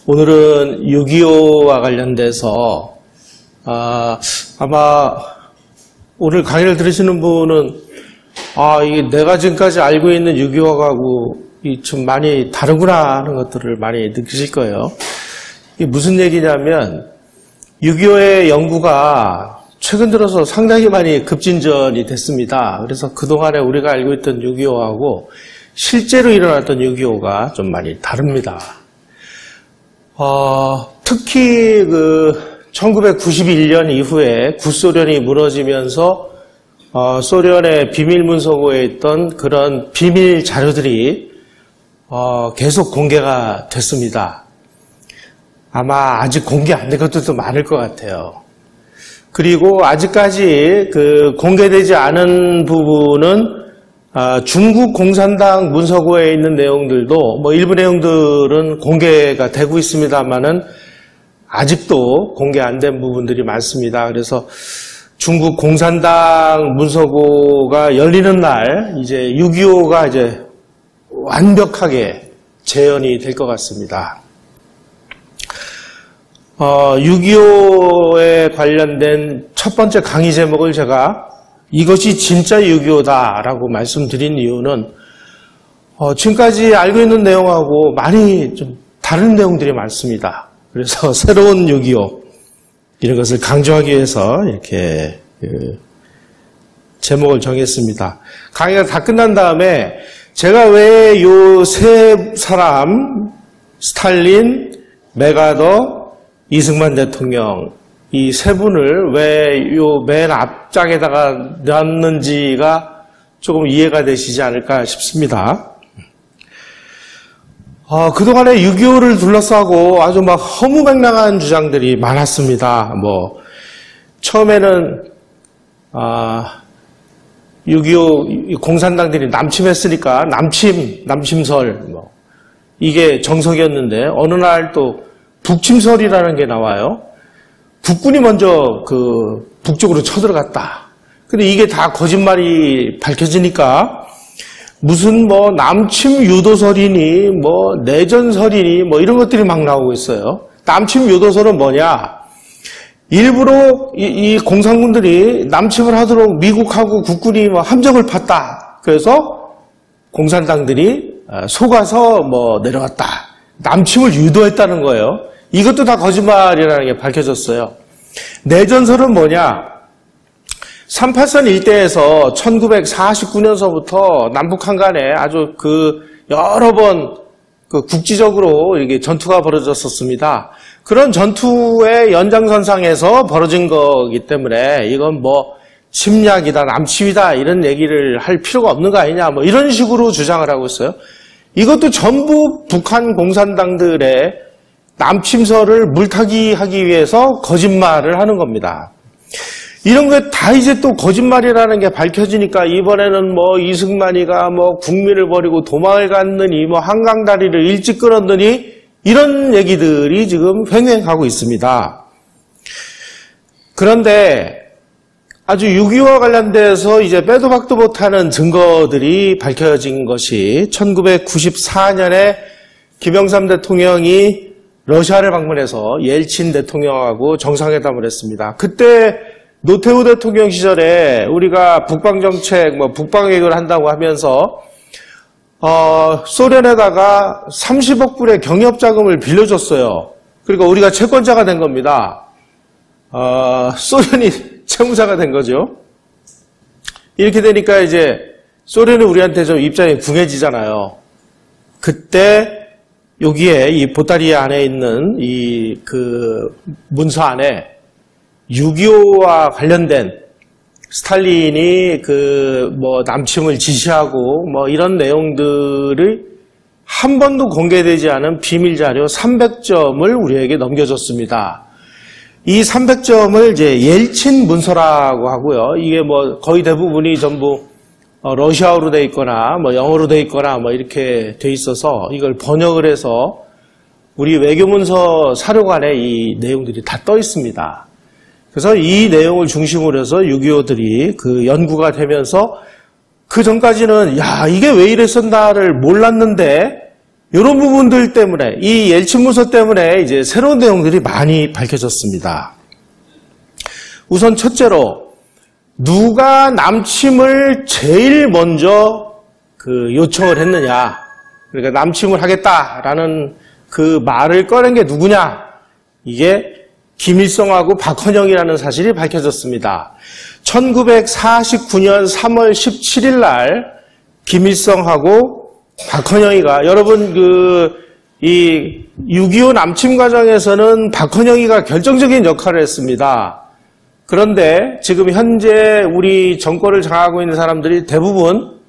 오늘은 6.25와 관련돼서 아마 오늘 강의를 들으시는 분은 이게 내가 지금까지 알고 있는 6.25하고 좀 많이 다르구나 하는 것들을 많이 느끼실 거예요. 이게 무슨 얘기냐면 6.25의 연구가 최근 들어서 상당히 많이 급진전이 됐습니다. 그래서 그동안에 우리가 알고 있던 6.25하고 실제로 일어났던 6.25가 좀 많이 다릅니다. 특히 1991년 이후에 구소련이 무너지면서 소련의 비밀문서고에 있던 그런 비밀 자료들이 계속 공개가 됐습니다. 아마 아직 공개 안 된 것들도 많을 것 같아요. 그리고 아직까지 공개되지 않은 부분은 중국 공산당 문서고에 있는 내용들도 일부 내용들은 공개가 되고 있습니다만은 아직도 공개 안 된 부분들이 많습니다. 그래서 중국 공산당 문서고가 열리는 날 이제 6.25가 이제 완벽하게 재현이 될 것 같습니다. 6.25에 관련된 첫 번째 강의 제목을 제가 이것이 진짜 6.25다라고 말씀드린 이유는 지금까지 알고 있는 내용하고 많이 좀 다른 내용들이 많습니다. 그래서 새로운 6.25 이런 것을 강조하기 위해서 이렇게 제목을 정했습니다. 강의가 다 끝난 다음에 제가 왜 요 세 사람 스탈린, 메가더, 이승만 대통령 이 세 분을 왜 요 맨 앞장에다가 놨는지가 조금 이해가 되시지 않을까 싶습니다. 그동안에 6.25를 둘러싸고 아주 막 허무맹랑한 주장들이 많았습니다. 처음에는 6.25 공산당들이 남침했으니까 남침설 이게 정석이었는데 어느 날 또 북침설이라는 게 나와요. 북군이 먼저 북쪽으로 쳐들어갔다. 근데 이게 다 거짓말이 밝혀지니까 무슨 남침 유도설이니 내전설이니 이런 것들이 막 나오고 있어요. 남침 유도설은 뭐냐? 일부러 이 공산군들이 남침을 하도록 미국하고 국군이 함정을 팠다. 그래서 공산당들이 속아서 내려갔다. 남침을 유도했다는 거예요. 이것도 다 거짓말이라는 게 밝혀졌어요. 내전설은 뭐냐? 38선 일대에서 1949년서부터 남북한 간에 아주 여러 번 국지적으로 이게 전투가 벌어졌었습니다. 그런 전투의 연장선상에서 벌어진 거기 때문에 이건 침략이다, 남침이다 이런 얘기를 할 필요가 없는 거 아니냐 이런 식으로 주장을 하고 있어요. 이것도 전부 북한 공산당들의 남침설을 물타기하기 위해서 거짓말을 하는 겁니다. 이런 게 다 이제 또 거짓말이라는 게 밝혀지니까 이번에는 이승만이가 국민을 버리고 도망을 갔느니 한강다리를 일찍 끊었느니 이런 얘기들이 지금 횡행하고 있습니다. 그런데 아주 6.25와 관련돼서 이제 빼도 박도 못하는 증거들이 밝혀진 것이 1994년에 김영삼 대통령이 러시아를 방문해서 옐친 대통령하고 정상회담을 했습니다. 그때 노태우 대통령 시절에 우리가 북방정책, 북방외교를 한다고 하면서 소련에다가 30억 불의 경협자금을 빌려줬어요. 그러니까 우리가 채권자가 된 겁니다. 소련이 채무자가 된 거죠. 이렇게 되니까 이제 소련이 우리한테 좀 입장이 궁해지잖아요. 그때 여기에 이 보따리 안에 있는 문서 안에 6.25와 관련된 스탈린이 남침을 지시하고 이런 내용들을 한 번도 공개되지 않은 비밀 자료 300점을 우리에게 넘겨줬습니다. 이 300점을 이제 옐친 문서라고 하고요. 이게 거의 대부분이 전부 러시아어로 돼 있거나 영어로 돼 있거나 이렇게 돼 있어서 이걸 번역을 해서 우리 외교문서 사료관에 이 내용들이 다 떠 있습니다. 그래서 이 내용을 중심으로 해서 6.25들이 연구가 되면서 그 전까지는 이게 왜 이랬었나를 몰랐는데 이런 부분들 때문에, 이 옐친 문서 때문에 이제 새로운 내용들이 많이 밝혀졌습니다. 우선 첫째로, 누가 남침을 제일 먼저 요청을 했느냐. 그러니까 남침을 하겠다라는 그 말을 꺼낸 게 누구냐. 이게 김일성하고 박헌영이라는 사실이 밝혀졌습니다. 1949년 3월 17일 날 김일성하고 박헌영이가, 여러분 이 6.25 남침 과정에서는 박헌영이가 결정적인 역할을 했습니다. 그런데 지금 현재 우리 정권을 장악하고 있는 사람들이 대부분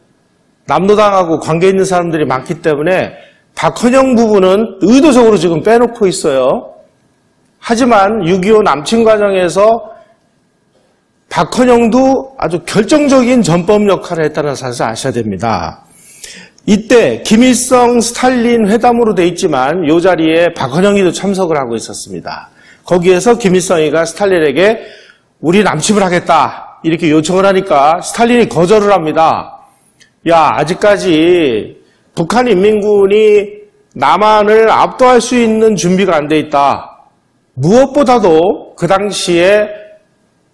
남노당하고 관계 있는 사람들이 많기 때문에 박헌영 부분은 의도적으로 지금 빼놓고 있어요. 하지만 6.25 남침 과정에서 박헌영도 아주 결정적인 전범 역할을 했다는 사실을 아셔야 됩니다. 이때 김일성 스탈린 회담으로 돼 있지만 이 자리에 박헌영이도 참석을 하고 있었습니다. 거기에서 김일성이가 스탈린에게 우리 남침을 하겠다 이렇게 요청을 하니까 스탈린이 거절을 합니다. 야, 아직까지 북한인민군이 남한을 압도할 수 있는 준비가 안 돼 있다. 무엇보다도 그 당시에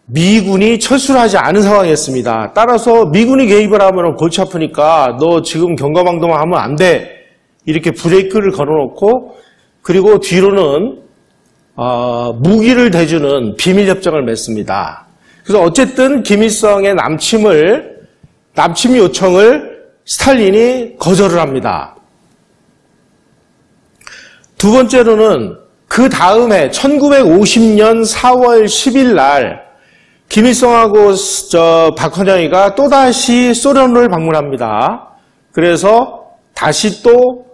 미군이 철수를 하지 않은 상황이었습니다. 따라서 미군이 개입을 하면 골치 아프니까 너 지금 경거망동만 하면 안 돼. 이렇게 브레이크를 걸어놓고, 그리고 뒤로는 무기를 대주는 비밀협정을 맺습니다. 그래서 어쨌든 김일성의 남침 요청을 스탈린이 거절을 합니다. 두 번째로는 그 다음해 1950년 4월 10일 날 김일성하고 박헌영이가 또다시 소련을 방문합니다. 그래서 다시 또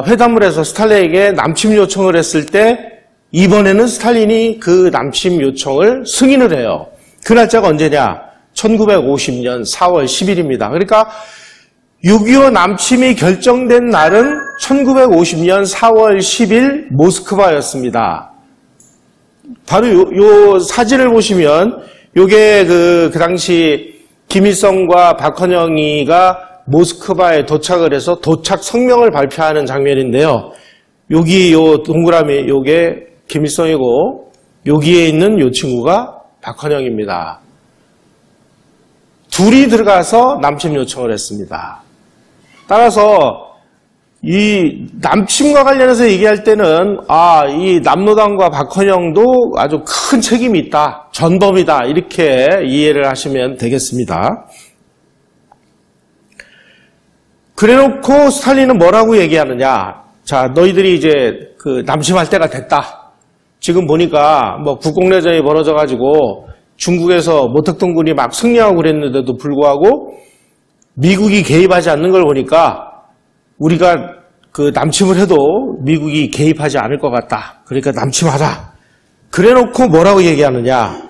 회담을 해서 스탈린에게 남침 요청을 했을 때 이번에는 스탈린이 그 남침 요청을 승인을 해요. 그 날짜가 언제냐? 1950년 4월 10일입니다. 그러니까 6.25 남침이 결정된 날은 1950년 4월 10일 모스크바였습니다. 바로 요 사진을 보시면 요게 그 당시 김일성과 박헌영이가 모스크바에 도착을 해서 도착 성명을 발표하는 장면인데요. 여기 요 동그라미 요게 김일성이고 여기에 있는 요 친구가 박헌영입니다. 둘이 들어가서 남침 요청을 했습니다. 따라서 이 남침과 관련해서 얘기할 때는 이 남노당과 박헌영도 아주 큰 책임이 있다, 전범이다 이렇게 이해를 하시면 되겠습니다. 그래놓고 스탈린은 뭐라고 얘기하느냐? 자, 너희들이 이제 그 남침할 때가 됐다. 지금 보니까 뭐 국공내전이 벌어져가지고 중국에서 모택동군이 막 승리하고 그랬는데도 불구하고 미국이 개입하지 않는 걸 보니까 우리가 그 남침을 해도 미국이 개입하지 않을 것 같다. 그러니까 남침하자. 그래놓고 뭐라고 얘기하느냐?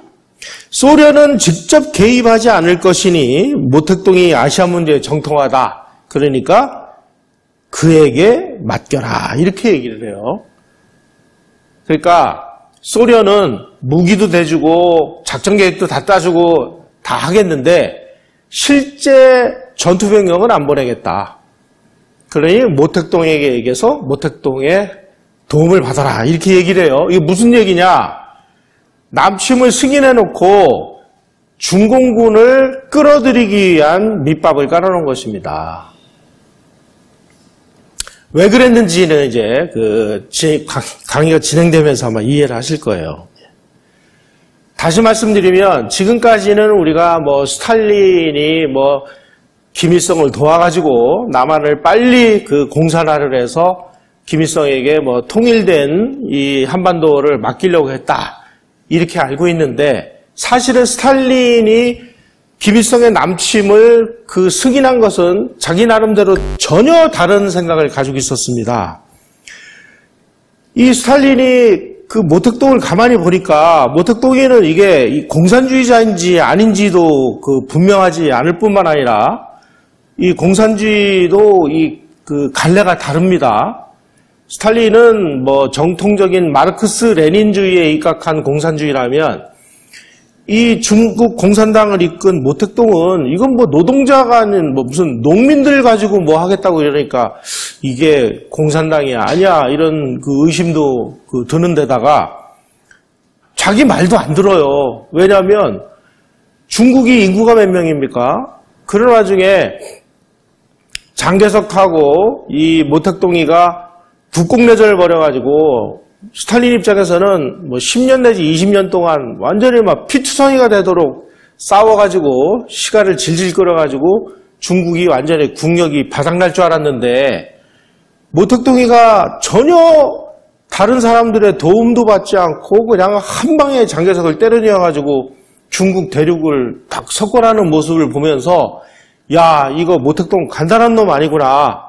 소련은 직접 개입하지 않을 것이니 모택동이 아시아 문제에 정통하다. 그러니까 그에게 맡겨라. 이렇게 얘기를 해요. 그러니까 소련은 무기도 대주고 작전 계획도 다 따주고 다 하겠는데 실제 전투병력은 안 보내겠다. 그러니 모택동에게 얘기해서 모택동의 도움을 받아라. 이렇게 얘기를 해요. 이게 무슨 얘기냐? 남침을 승인해놓고 중공군을 끌어들이기 위한 밑밥을 깔아놓은 것입니다. 왜 그랬는지는 이제 강의가 진행되면서 아마 이해를 하실 거예요. 다시 말씀드리면 지금까지는 우리가 뭐 스탈린이 뭐 김일성을 도와가지고 남한을 빨리 그 공산화를 해서 김일성에게 뭐 통일된 이 한반도를 맡기려고 했다. 이렇게 알고 있는데 사실은 스탈린이 김일성의 남침을 그 승인한 것은 자기 나름대로 전혀 다른 생각을 가지고 있었습니다. 이 스탈린이 그 모택동을 가만히 보니까 모택동에는 이게 공산주의자인지 아닌지도 그 분명하지 않을 뿐만 아니라 이 공산주의도 그 갈래가 다릅니다. 스탈린은 뭐 정통적인 마르크스 레닌주의에 입각한 공산주의라면 이 중국 공산당을 이끈 모택동은 이건 뭐 노동자가 아닌 뭐 무슨 농민들 가지고 뭐 하겠다고 이러니까 이게 공산당이 아니야 이런 그 의심도 드는 데다가 자기 말도 안 들어요. 왜냐하면 중국이 인구가 몇 명입니까? 그런 와중에 장개석하고 이 모택동이가 국공내전을 벌여가지고 스탈린 입장에서는 뭐 10년 내지 20년 동안 완전히 막 피투성이가 되도록 싸워가지고 시간을 질질 끌어가지고 중국이 완전히 국력이 바닥날 줄 알았는데 모택동이가 전혀 다른 사람들의 도움도 받지 않고 그냥 한 방에 장개석을 때려넣어가지고 중국 대륙을 딱 석권하는 모습을 보면서 야 이거 모택동 간단한 놈 아니구나.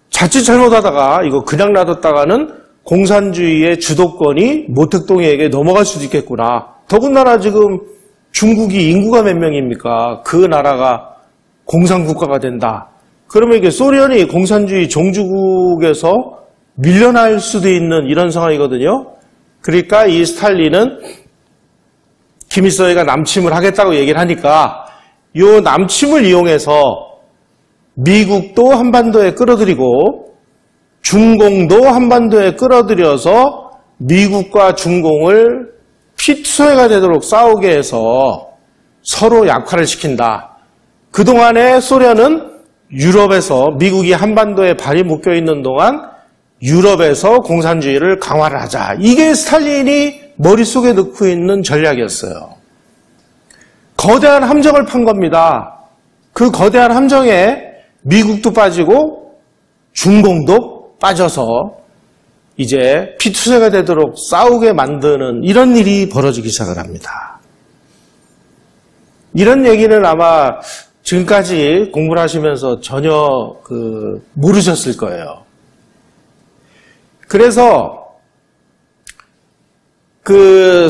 자칫 잘못하다가 이거 그냥 놔뒀다가는 공산주의의 주도권이 모택동이에게 넘어갈 수도 있겠구나. 더군다나 지금 중국이 인구가 몇 명입니까? 그 나라가 공산국가가 된다. 그러면 이게 소련이 공산주의 종주국에서 밀려날 수도 있는 이런 상황이거든요. 그러니까 이 스탈린은 김일성이가 남침을 하겠다고 얘기를 하니까 이 남침을 이용해서 미국도 한반도에 끌어들이고 중공도 한반도에 끌어들여서 미국과 중공을 피투성이가 되도록 싸우게 해서 서로 약화를 시킨다. 그동안에 소련은 유럽에서 미국이 한반도에 발이 묶여있는 동안 유럽에서 공산주의를 강화를 하자. 이게 스탈린이 머릿속에 넣고 있는 전략이었어요. 거대한 함정을 판 겁니다. 그 거대한 함정에 미국도 빠지고 중공도 빠져서 이제 피투성이가 되도록 싸우게 만드는 이런 일이 벌어지기 시작을 합니다. 이런 얘기는 아마 지금까지 공부를 하시면서 전혀 모르셨을 거예요. 그래서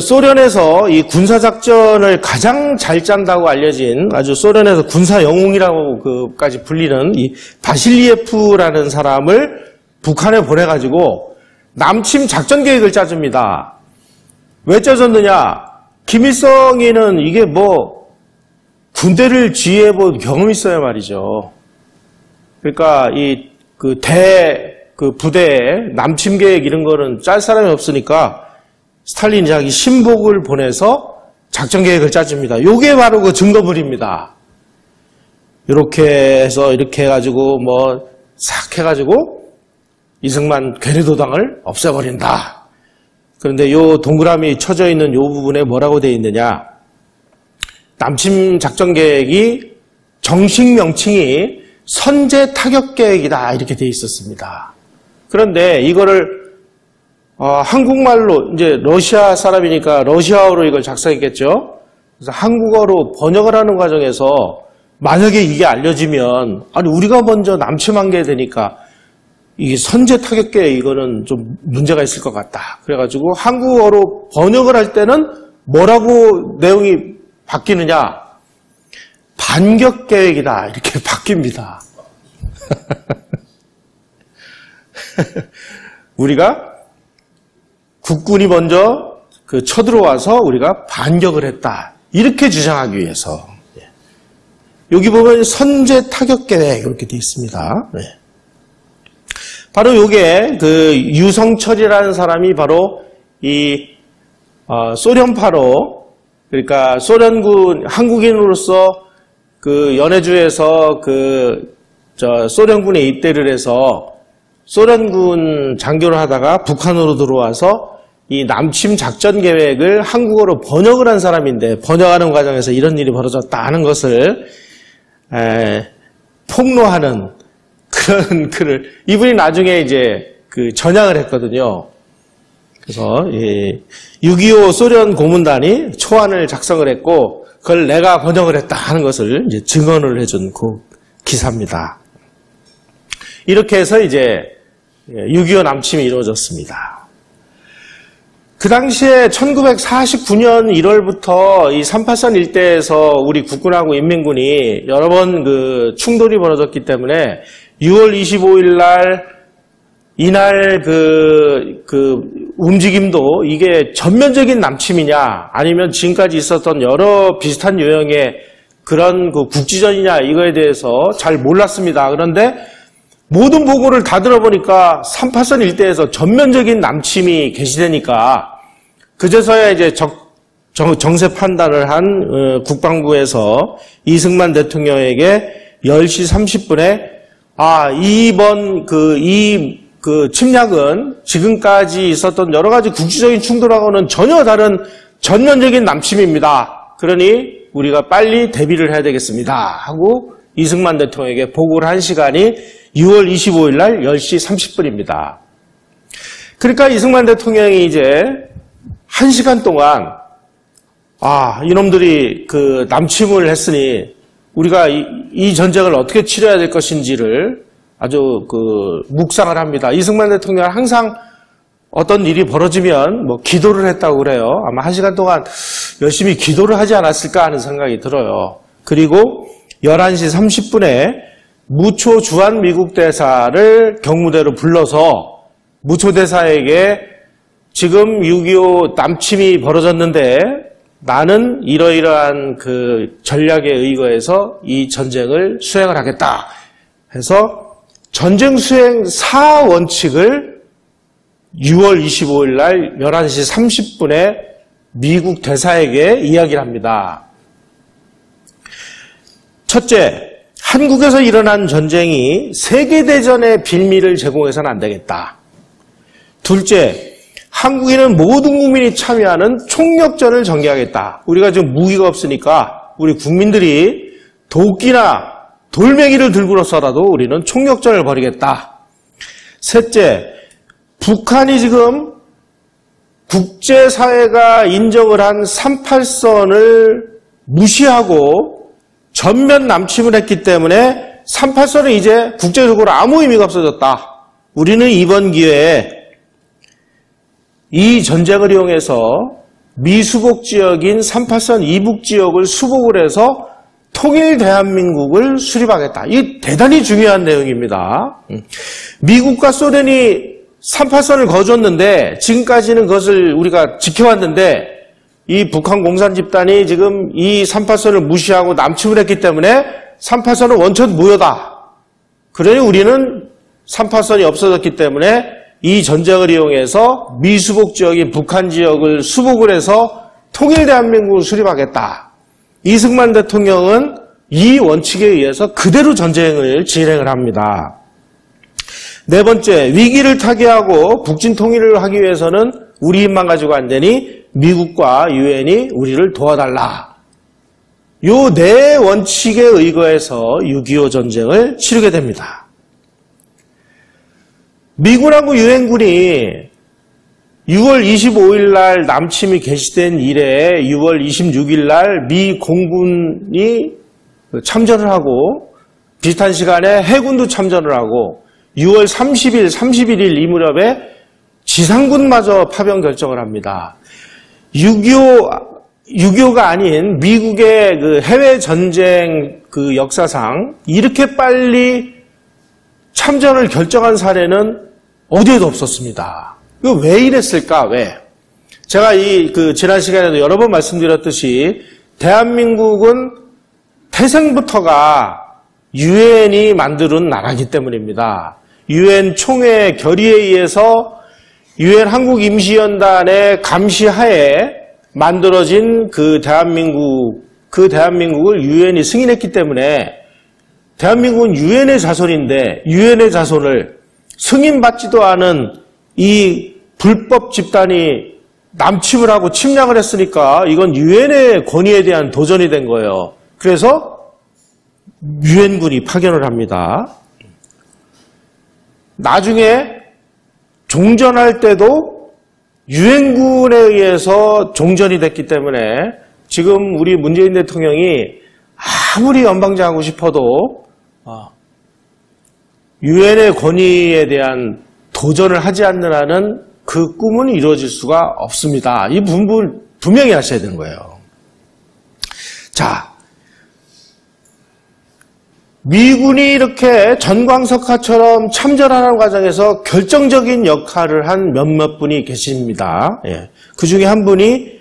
소련에서 이 군사작전을 가장 잘 짠다고 알려진 아주 소련에서 군사 영웅이라고까지 불리는 이 바실리예프라는 사람을 북한에 보내가지고 남침 작전 계획을 짜줍니다. 왜 짜줬느냐? 김일성이는 이게 뭐 군대를 지휘해본 경험이 있어야 말이죠. 그러니까 부대에 남침 계획 이런 거는 짤 사람이 없으니까 스탈린이 자기 신복을 보내서 작전 계획을 짜줍니다. 요게 바로 그 증거물입니다. 이렇게 해서 이렇게 해가지고 싹 해가지고 이승만 괴뢰도당을 없애버린다. 그런데 요 동그라미 쳐져 있는 요 부분에 뭐라고 되어 있느냐? 남침 작전 계획이 정식 명칭이 선제 타격 계획이다 이렇게 되어 있었습니다. 그런데 이거를 한국말로 이제 러시아 사람이니까 러시아어로 이걸 작성했겠죠. 그래서 한국어로 번역을 하는 과정에서 만약에 이게 알려지면 아니 우리가 먼저 남침한 게 되니까 이게 선제 타격계 이거는 좀 문제가 있을 것 같다. 그래가지고 한국어로 번역을 할 때는 뭐라고 내용이 바뀌느냐? 반격 계획이다 이렇게 바뀝니다. 우리가 국군이 먼저 쳐들어와서 우리가 반격을 했다. 이렇게 주장하기 위해서. 여기 보면 선제 타격 계획 이렇게 되어 있습니다. 바로 요게 유성철이라는 사람이 바로 이 소련파로 그러니까 소련군 한국인으로서 연해주에서 소련군에 입대를 해서 소련군 장교를 하다가 북한으로 들어와서 이 남침 작전 계획을 한국어로 번역을 한 사람인데 번역하는 과정에서 이런 일이 벌어졌다 하는 것을 폭로하는 그런 글을 이분이 나중에 이제 전향을 했거든요. 그래서 6.25 소련 고문단이 초안을 작성을 했고 그걸 내가 번역을 했다 하는 것을 이제 증언을 해준 그 기사입니다. 이렇게 해서 이제 6.25 남침이 이루어졌습니다. 그 당시에 1949년 1월부터 이 383 일대에서 우리 국군하고 인민군이 여러 번 충돌이 벌어졌기 때문에 6월 25일 날 이날 움직임도 이게 전면적인 남침이냐 아니면 지금까지 있었던 여러 비슷한 유형의 그런 그 국지전이냐 이거에 대해서 잘 몰랐습니다. 그런데 모든 보고를 다 들어보니까 3파선 일대에서 전면적인 남침이 게시되니까 그제서야 이제 정세 판단을 한 국방부에서 이승만 대통령에게 10시 30분에 이번 그 침략은 지금까지 있었던 여러 가지 국지적인 충돌하고는 전혀 다른 전면적인 남침입니다. 그러니 우리가 빨리 대비를 해야 되겠습니다. 하고 이승만 대통령에게 보고를 한 시간이 6월 25일 날 10시 30분입니다. 그러니까 이승만 대통령이 이제 1시간 동안 이놈들이 그 남침을 했으니 우리가 이 전쟁을 어떻게 치러야 될 것인지를 아주 묵상을 합니다. 이승만 대통령은 항상 어떤 일이 벌어지면 기도를 했다고 그래요. 아마 1시간 동안 열심히 기도를 하지 않았을까 하는 생각이 들어요. 그리고 11시 30분에 무초 주한 미국 대사를 경무대로 불러서 무초 대사에게 지금 6.25 남침이 벌어졌는데 나는 이러이러한 그 전략에 의거해서 이 전쟁을 수행을 하겠다 해서 전쟁 수행 4원칙을 6월 25일 날 11시 30분에 미국 대사에게 이야기를 합니다. 첫째, 한국에서 일어난 전쟁이 세계대전의 빌미를 제공해서는 안 되겠다. 둘째, 한국인은 모든 국민이 참여하는 총력전을 전개하겠다. 우리가 지금 무기가 없으니까 우리 국민들이 도끼나 돌멩이를 들고서라도 우리는 총력전을 벌이겠다. 셋째, 북한이 지금 국제사회가 인정을 한 38선을 무시하고 전면 남침을 했기 때문에 38선은 이제 국제적으로 아무 의미가 없어졌다. 우리는 이번 기회에 이 전쟁을 이용해서 미수복 지역인 38선 이북 지역을 수복을 해서 통일 대한민국을 수립하겠다. 이게 대단히 중요한 내용입니다. 미국과 소련이 38선을 거줬는데 지금까지는 그것을 우리가 지켜왔는데 이 북한 공산 집단이 지금 이 38선을 무시하고 남침을 했기 때문에 38선은 원천 무효다. 그러니 우리는 38선이 없어졌기 때문에 이 전쟁을 이용해서 미수복 지역인 북한 지역을 수복을 해서 통일 대한민국을 수립하겠다. 이승만 대통령은 이 원칙에 의해서 그대로 전쟁을 진행을 합니다. 네 번째, 위기를 타개하고 북진 통일을 하기 위해서는 우리 힘만 가지고 안 되니 미국과 유엔이 우리를 도와달라. 요 네 원칙에 의거해서 6.25 전쟁을 치르게 됩니다. 미군하고 유엔군이 6월 25일 날 남침이 개시된 이래 6월 26일 날 미 공군이 참전을 하고 비슷한 시간에 해군도 참전을 하고 6월 30일, 31일 이 무렵에 지상군마저 파병 결정을 합니다. 6.25가 아닌 미국의 그 해외 전쟁 그 역사상 이렇게 빨리 참전을 결정한 사례는 어디에도 없었습니다. 이거 왜 이랬을까? 왜? 제가 지난 시간에도 여러 번 말씀드렸듯이 대한민국은 태생부터가 유엔이 만드는 나라이기 때문입니다. 유엔 총회 결의에 의해서 유엔 한국임시연단의 감시하에 만들어진 그 대한민국을 유엔이 승인했기 때문에 대한민국은 유엔의 자손인데 유엔의 자손을 승인받지도 않은 이 불법 집단이 남침을 하고 침략을 했으니까 이건 유엔의 권위에 대한 도전이 된 거예요. 그래서 유엔군이 파견을 합니다. 나중에 종전할 때도 유엔군에 의해서 종전이 됐기 때문에 지금 우리 문재인 대통령이 아무리 연방제하고 싶어도 유엔의 권위에 대한 도전을 하지 않는 한은 그 꿈은 이루어질 수가 없습니다. 이 부분 분명히 하셔야 되는 거예요. 자, 미군이 이렇게 전광석화처럼 참전하는 과정에서 결정적인 역할을 한 몇몇 분이 계십니다. 예. 그 중에 한 분이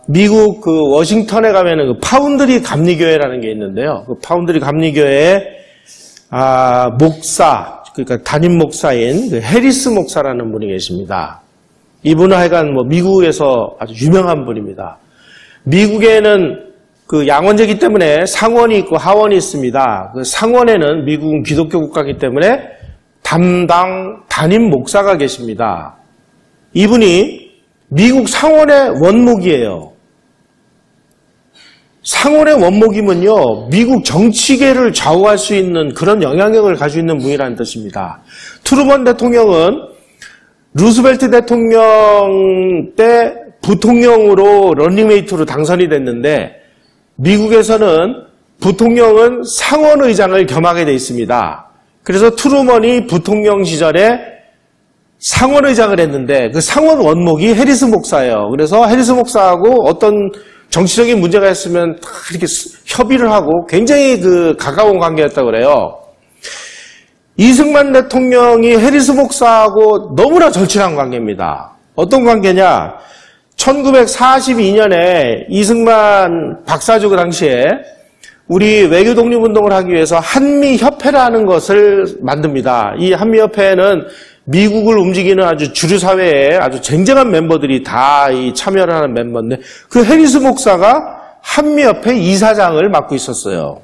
미국 그 워싱턴에 가면은 그 파운드리 감리교회라는 게 있는데요. 그 파운드리 감리교회의 목사, 그러니까 담임 목사인 그 해리스 목사라는 분이 계십니다. 이분은 하여간 뭐 미국에서 아주 유명한 분입니다. 미국에는 그 양원제이기 때문에 상원이 있고 하원이 있습니다. 그 상원에는 미국은 기독교 국가이기 때문에 담당 담임 목사가 계십니다. 이분이 미국 상원의 원목이에요. 상원의 원목이면요, 미국 정치계를 좌우할 수 있는 그런 영향력을 가지고 있는 분이라는 뜻입니다. 트루먼 대통령은 루스벨트 대통령 때 부통령으로 런닝메이트로 당선이 됐는데 미국에서는 부통령은 상원의장을 겸하게 돼 있습니다. 그래서 트루먼이 부통령 시절에 상원의장을 했는데 그 상원 원목이 해리스 목사예요. 그래서 해리스 목사하고 어떤 정치적인 문제가 있으면 이렇게 협의를 하고 굉장히 그 가까운 관계였다고 그래요. 이승만 대통령이 해리스 목사하고 너무나 절친한 관계입니다. 어떤 관계냐? 1942년에 이승만 박사주 그 당시에 우리 외교 독립운동을 하기 위해서 한미협회라는 것을 만듭니다. 이 한미협회는 미국을 움직이는 아주 주류사회에 아주 쟁쟁한 멤버들이 다 참여를 하는 멤버인데 그 해리스 목사가 한미협회 이사장을 맡고 있었어요.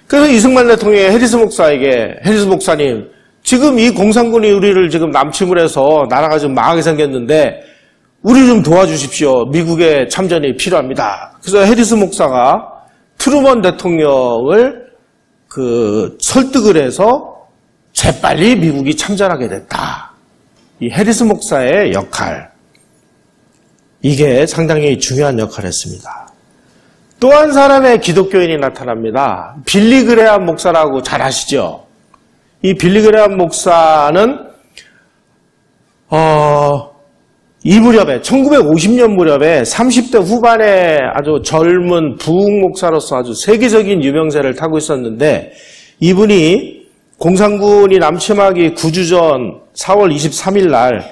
그래서 이승만 대통령이 해리스 목사에게 해리스 목사님, 지금 이 공산군이 우리를 지금 남침을 해서 나라가 좀 망하게 생겼는데 우리 좀 도와주십시오. 미국의 참전이 필요합니다. 그래서 해리스 목사가 트루먼 대통령을 설득을 해서 재빨리 미국이 참전하게 됐다. 이 해리스 목사의 역할, 이게 상당히 중요한 역할을 했습니다. 또 한 사람의 기독교인이 나타납니다. 빌리 그레함 목사라고 잘 아시죠? 이 빌리 그레함 목사는 이 무렵에 1950년 무렵에 30대 후반에 아주 젊은 부흥 목사로서 아주 세계적인 유명세를 타고 있었는데 이분이 공산군이 남침하기 9주 전 4월 23일 날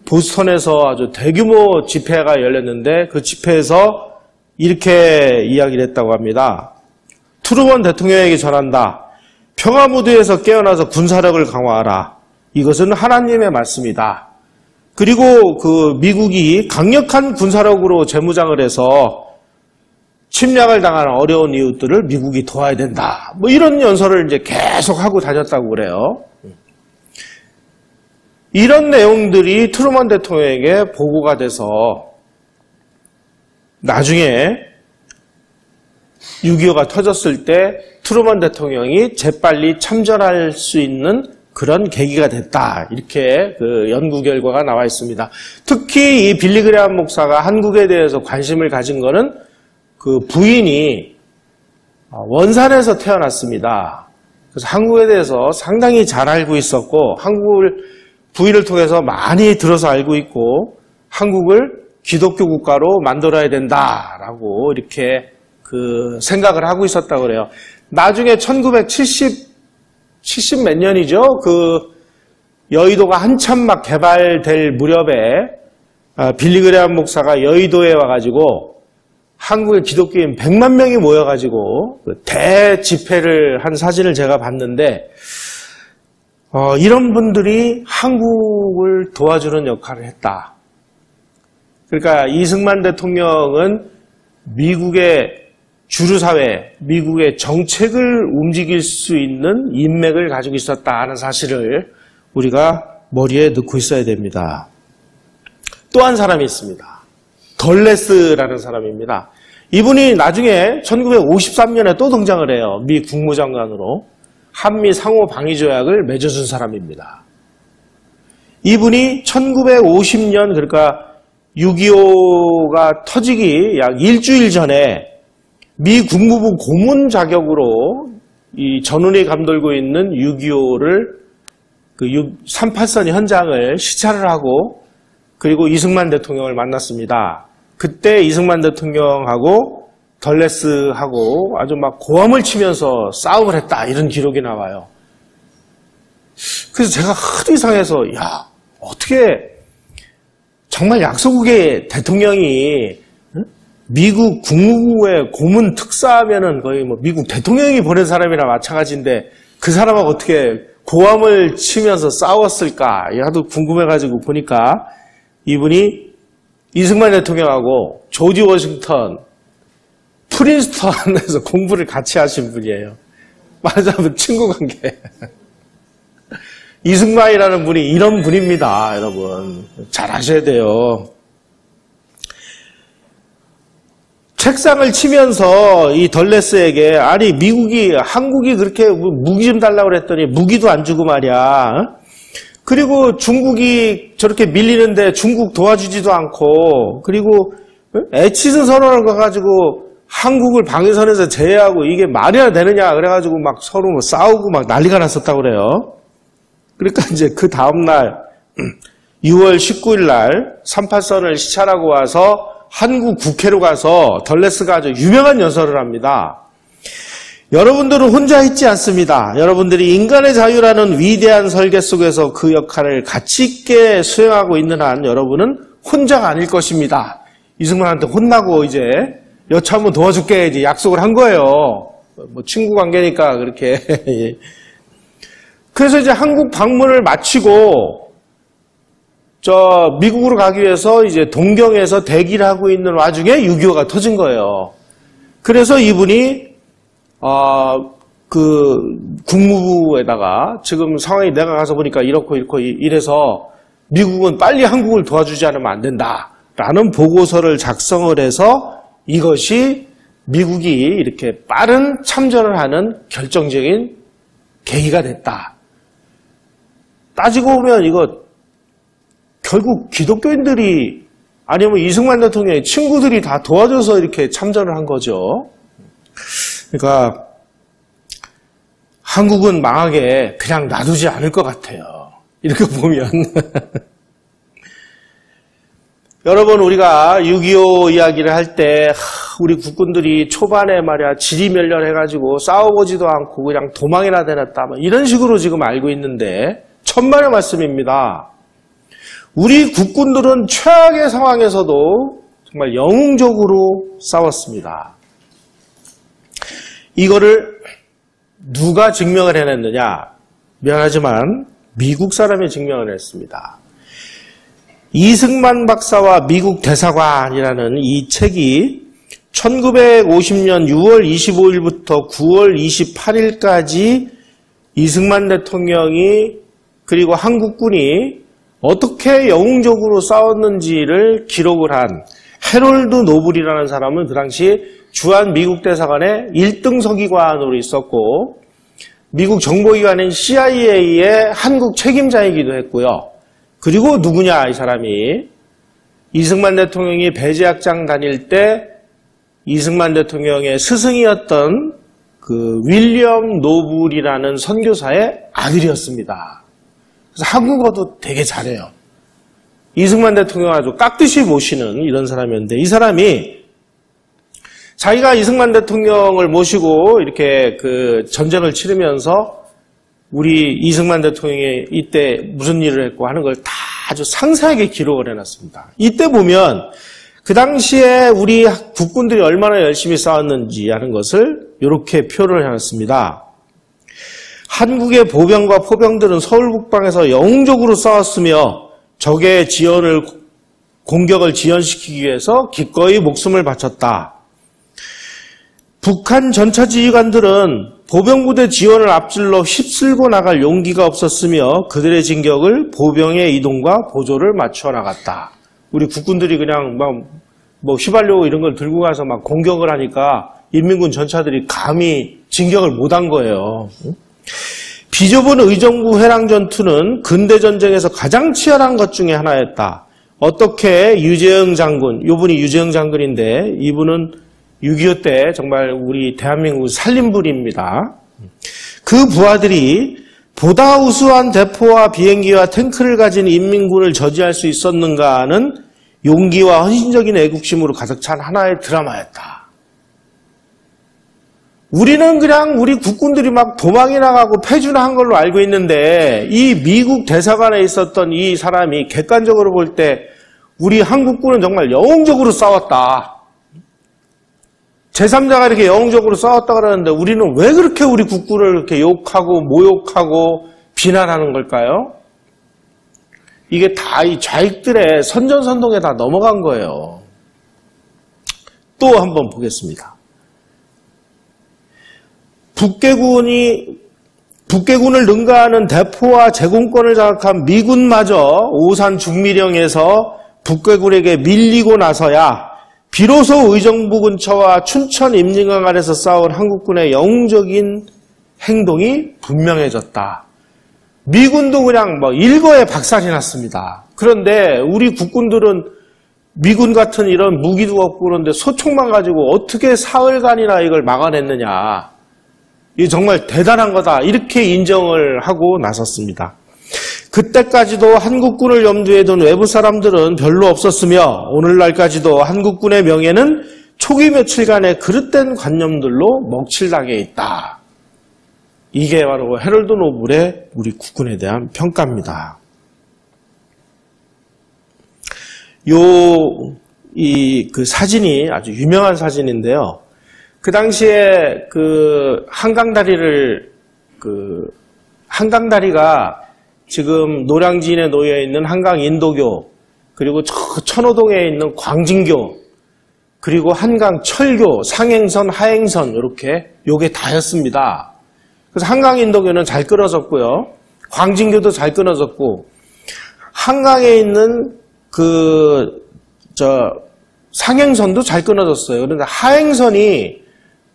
보스턴에서 아주 대규모 집회가 열렸는데 그 집회에서 이렇게 이야기를 했다고 합니다. 트루먼 대통령에게 전한다. 평화무드에서 깨어나서 군사력을 강화하라. 이것은 하나님의 말씀이다. 그리고 그 미국이 강력한 군사력으로 재무장을 해서 침략을 당하는 어려운 이웃들을 미국이 도와야 된다. 뭐 이런 연설을 이제 계속 하고 다녔다고 그래요. 이런 내용들이 트루먼 대통령에게 보고가 돼서 나중에 6.25가 터졌을 때 트루먼 대통령이 재빨리 참전할 수 있는 그런 계기가 됐다. 이렇게 그 연구 결과가 나와 있습니다. 특히 이 빌리 그레함 목사가 한국에 대해서 관심을 가진 거는 그 부인이 원산에서 태어났습니다. 그래서 한국에 대해서 상당히 잘 알고 있었고 한국을 부인을 통해서 많이 들어서 알고 있고 한국을 기독교 국가로 만들어야 된다라고 이렇게 그 생각을 하고 있었다고 그래요. 나중에 1970 몇 년이죠. 그 여의도가 한참 막 개발될 무렵에 빌리 그레함 목사가 여의도에 와가지고 한국의 기독교인 100만 명이 모여가지고 대집회를 한 사진을 제가 봤는데 이런 분들이 한국을 도와주는 역할을 했다. 그러니까 이승만 대통령은 미국의 주류사회, 미국의 정책을 움직일 수 있는 인맥을 가지고 있었다 하는 사실을 우리가 머리에 넣고 있어야 됩니다. 또 한 사람이 있습니다. 덜레스라는 사람입니다. 이분이 나중에 1953년에 또 등장을 해요. 미 국무장관으로 한미 상호 방위 조약을 맺어준 사람입니다. 이분이 1950년 그러니까 6.25가 터지기 약 일주일 전에 미 국무부 고문 자격으로 이 전운이 감돌고 있는 6.25를 그 38선 현장을 시찰을 하고 그리고 이승만 대통령을 만났습니다. 그때 이승만 대통령하고 덜레스하고 아주 막 고함을 치면서 싸움을 했다 이런 기록이 나와요. 그래서 제가 하도 이상해서 야 어떻게 정말 약소국의 대통령이 미국 국무부의 고문 특사하면은 거의 뭐 미국 대통령이 보낸 사람이나 마찬가지인데 그 사람하고 어떻게 고함을 치면서 싸웠을까 하도 궁금해가지고 보니까 이분이 이승만 대통령하고 조지 워싱턴 프린스턴에서 공부를 같이 하신 분이에요. 말하자면 친구 관계. 이승만이라는 분이 이런 분입니다, 여러분. 잘 아셔야 돼요. 책상을 치면서 이 덜레스에게 아니 한국이 그렇게 무기 좀 달라고 그랬더니 무기도 안 주고 말이야. 그리고 중국이 저렇게 밀리는데 중국 도와주지도 않고 그리고 에치슨 선언을 가가지고 한국을 방위선에서 제외하고 이게 말이나 되느냐 그래가지고 막 서로 뭐 싸우고 막 난리가 났었다고 그래요. 그러니까 이제 그 다음날 6월 19일 날 38선을 시찰하고 와서 한국 국회로 가서 덜레스가 아주 유명한 연설을 합니다. 여러분들은 혼자 있지 않습니다. 여러분들이 인간의 자유라는 위대한 설계 속에서 그 역할을 가치 있게 수행하고 있는 한 여러분은 혼자가 아닐 것입니다. 이승만한테 혼나고 이제 여차 한번 도와줄게 이제 약속을 한 거예요. 뭐 친구 관계니까 그렇게. 그래서 이제 한국 방문을 마치고 미국으로 가기 위해서 이제 동경에서 대기를 하고 있는 와중에 6.25가 터진 거예요. 그래서 이분이 그 국무부에다가 지금 상황이 내가 가서 보니까 이렇고 이래서 미국은 빨리 한국을 도와주지 않으면 안 된다라는 보고서를 작성을 해서 이것이 미국이 이렇게 빠른 참전을 하는 결정적인 계기가 됐다. 따지고 보면 이거 결국 기독교인들이 아니면 이승만 대통령의 친구들이 다 도와줘서 이렇게 참전을 한 거죠. 그러니까 한국은 망하게 그냥 놔두지 않을 것 같아요. 이렇게 보면. 여러분 우리가 6.25 이야기를 할 때 우리 국군들이 초반에 말이야 지리멸렬해가지고 싸워보지도 않고 그냥 도망이나 다녔다 이런 식으로 지금 알고 있는데 천만의 말씀입니다. 우리 국군들은 최악의 상황에서도 정말 영웅적으로 싸웠습니다. 이거를 누가 증명을 해냈느냐? 미안하지만 미국 사람이 증명을 했습니다. 이승만 박사와 미국 대사관이라는 이 책이 1950년 6월 25일부터 9월 28일까지 이승만 대통령이 그리고 한국군이 어떻게 영웅적으로 싸웠는지를 기록을 한 해롤드 노블이라는 사람은 그 당시 주한 미국 대사관의 1등 서기관으로 있었고 미국 정보기관인 CIA의 한국 책임자이기도 했고요. 그리고 누구냐 이 사람이 이승만 대통령이 배제학장 다닐 때 이승만 대통령의 스승이었던 그 윌리엄 노블이라는 선교사의 아들이었습니다. 그래서 한국어도 되게 잘해요. 이승만 대통령 아주 깍듯이 모시는 이런 사람이었는데 이 사람이 자기가 이승만 대통령을 모시고 이렇게 그 전쟁을 치르면서 우리 이승만 대통령이 이때 무슨 일을 했고 하는 걸 다 아주 상세하게 기록을 해놨습니다. 이때 보면 그 당시에 우리 국군들이 얼마나 열심히 싸웠는지 하는 것을 이렇게 표현을 해놨습니다. 한국의 보병과 포병들은 서울 북방에서 영웅적으로 싸웠으며 적의 공격을 지연시키기 위해서 기꺼이 목숨을 바쳤다. 북한 전차 지휘관들은 보병부대 지원을 앞질러 휩쓸고 나갈 용기가 없었으며 그들의 진격을 보병의 이동과 보조를 맞춰 나갔다. 우리 국군들이 그냥 뭐 휘발유 이런 걸 들고 가서 막 공격을 하니까 인민군 전차들이 감히 진격을 못한 거예요. 비좁은 의정부 회랑 전투는 근대 전쟁에서 가장 치열한 것 중에 하나였다. 어떻게 유재영 장군, 이분이 유재영 장군인데 이분은 6.25 때 정말 우리 대한민국 살림불입니다. 그 부하들이 보다 우수한 대포와 비행기와 탱크를 가진 인민군을 저지할 수 있었는가 하는 용기와 헌신적인 애국심으로 가득 찬 하나의 드라마였다. 우리는 그냥 우리 국군들이 막 도망이 나가고 패주나 한 걸로 알고 있는데 이 미국 대사관에 있었던 이 사람이 객관적으로 볼 때 우리 한국군은 정말 영웅적으로 싸웠다. 제3자가 이렇게 영웅적으로 싸웠다 그러는데 우리는 왜 그렇게 우리 국군을 이렇게 욕하고 모욕하고 비난하는 걸까요? 이게 다 이 좌익들의 선전선동에 다 넘어간 거예요. 또 한번 보겠습니다. 북계군을 능가하는 대포와 제공권을 장악한 미군마저 오산 중미령에서 북계군에게 밀리고 나서야 비로소 의정부 근처와 춘천 임진강 아래서 싸운 한국군의 영웅적인 행동이 분명해졌다. 미군도 그냥 일거에 박살이 났습니다. 그런데 우리 국군들은 미군 같은 이런 무기도 없고 그런데 소총만 가지고 어떻게 사흘간이나 이걸 막아냈느냐. 이게 정말 대단한 거다. 이렇게 인정을 하고 나섰습니다. 그때까지도 한국군을 염두에 둔 외부 사람들은 별로 없었으며 오늘날까지도 한국군의 명예는 초기 며칠간의 그릇된 관념들로 먹칠당해 있다. 이게 바로 해럴드 노블의 우리 국군에 대한 평가입니다. 그 사진이 아주 유명한 사진인데요. 그 당시에 한강다리가 지금 노량진에 놓여 있는 한강 인도교, 그리고 천호동에 있는 광진교, 그리고 한강 철교, 상행선, 하행선 이렇게 요게 다였습니다. 그래서 한강 인도교는 잘 끊어졌고요. 광진교도 잘 끊어졌고 한강에 있는 상행선도 잘 끊어졌어요. 그런데 하행선이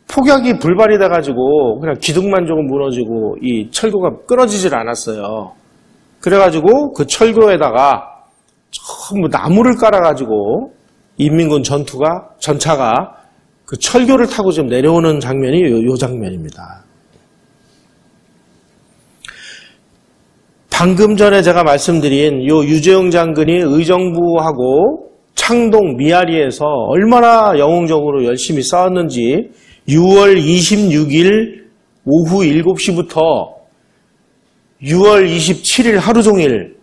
폭약이 불발이 돼가지고 그냥 기둥만 조금 무너지고 이 철교가 끊어지질 않았어요. 그래가지고 그 철교에다가 전부 나무를 깔아가지고 인민군 전차가 그 철교를 타고 지금 내려오는 장면이 요 장면입니다. 방금 전에 제가 말씀드린 요 유재용 장군이 의정부하고 창동 미아리에서 얼마나 영웅적으로 열심히 싸웠는지 6월 26일 오후 7시부터 6월 27일 하루 종일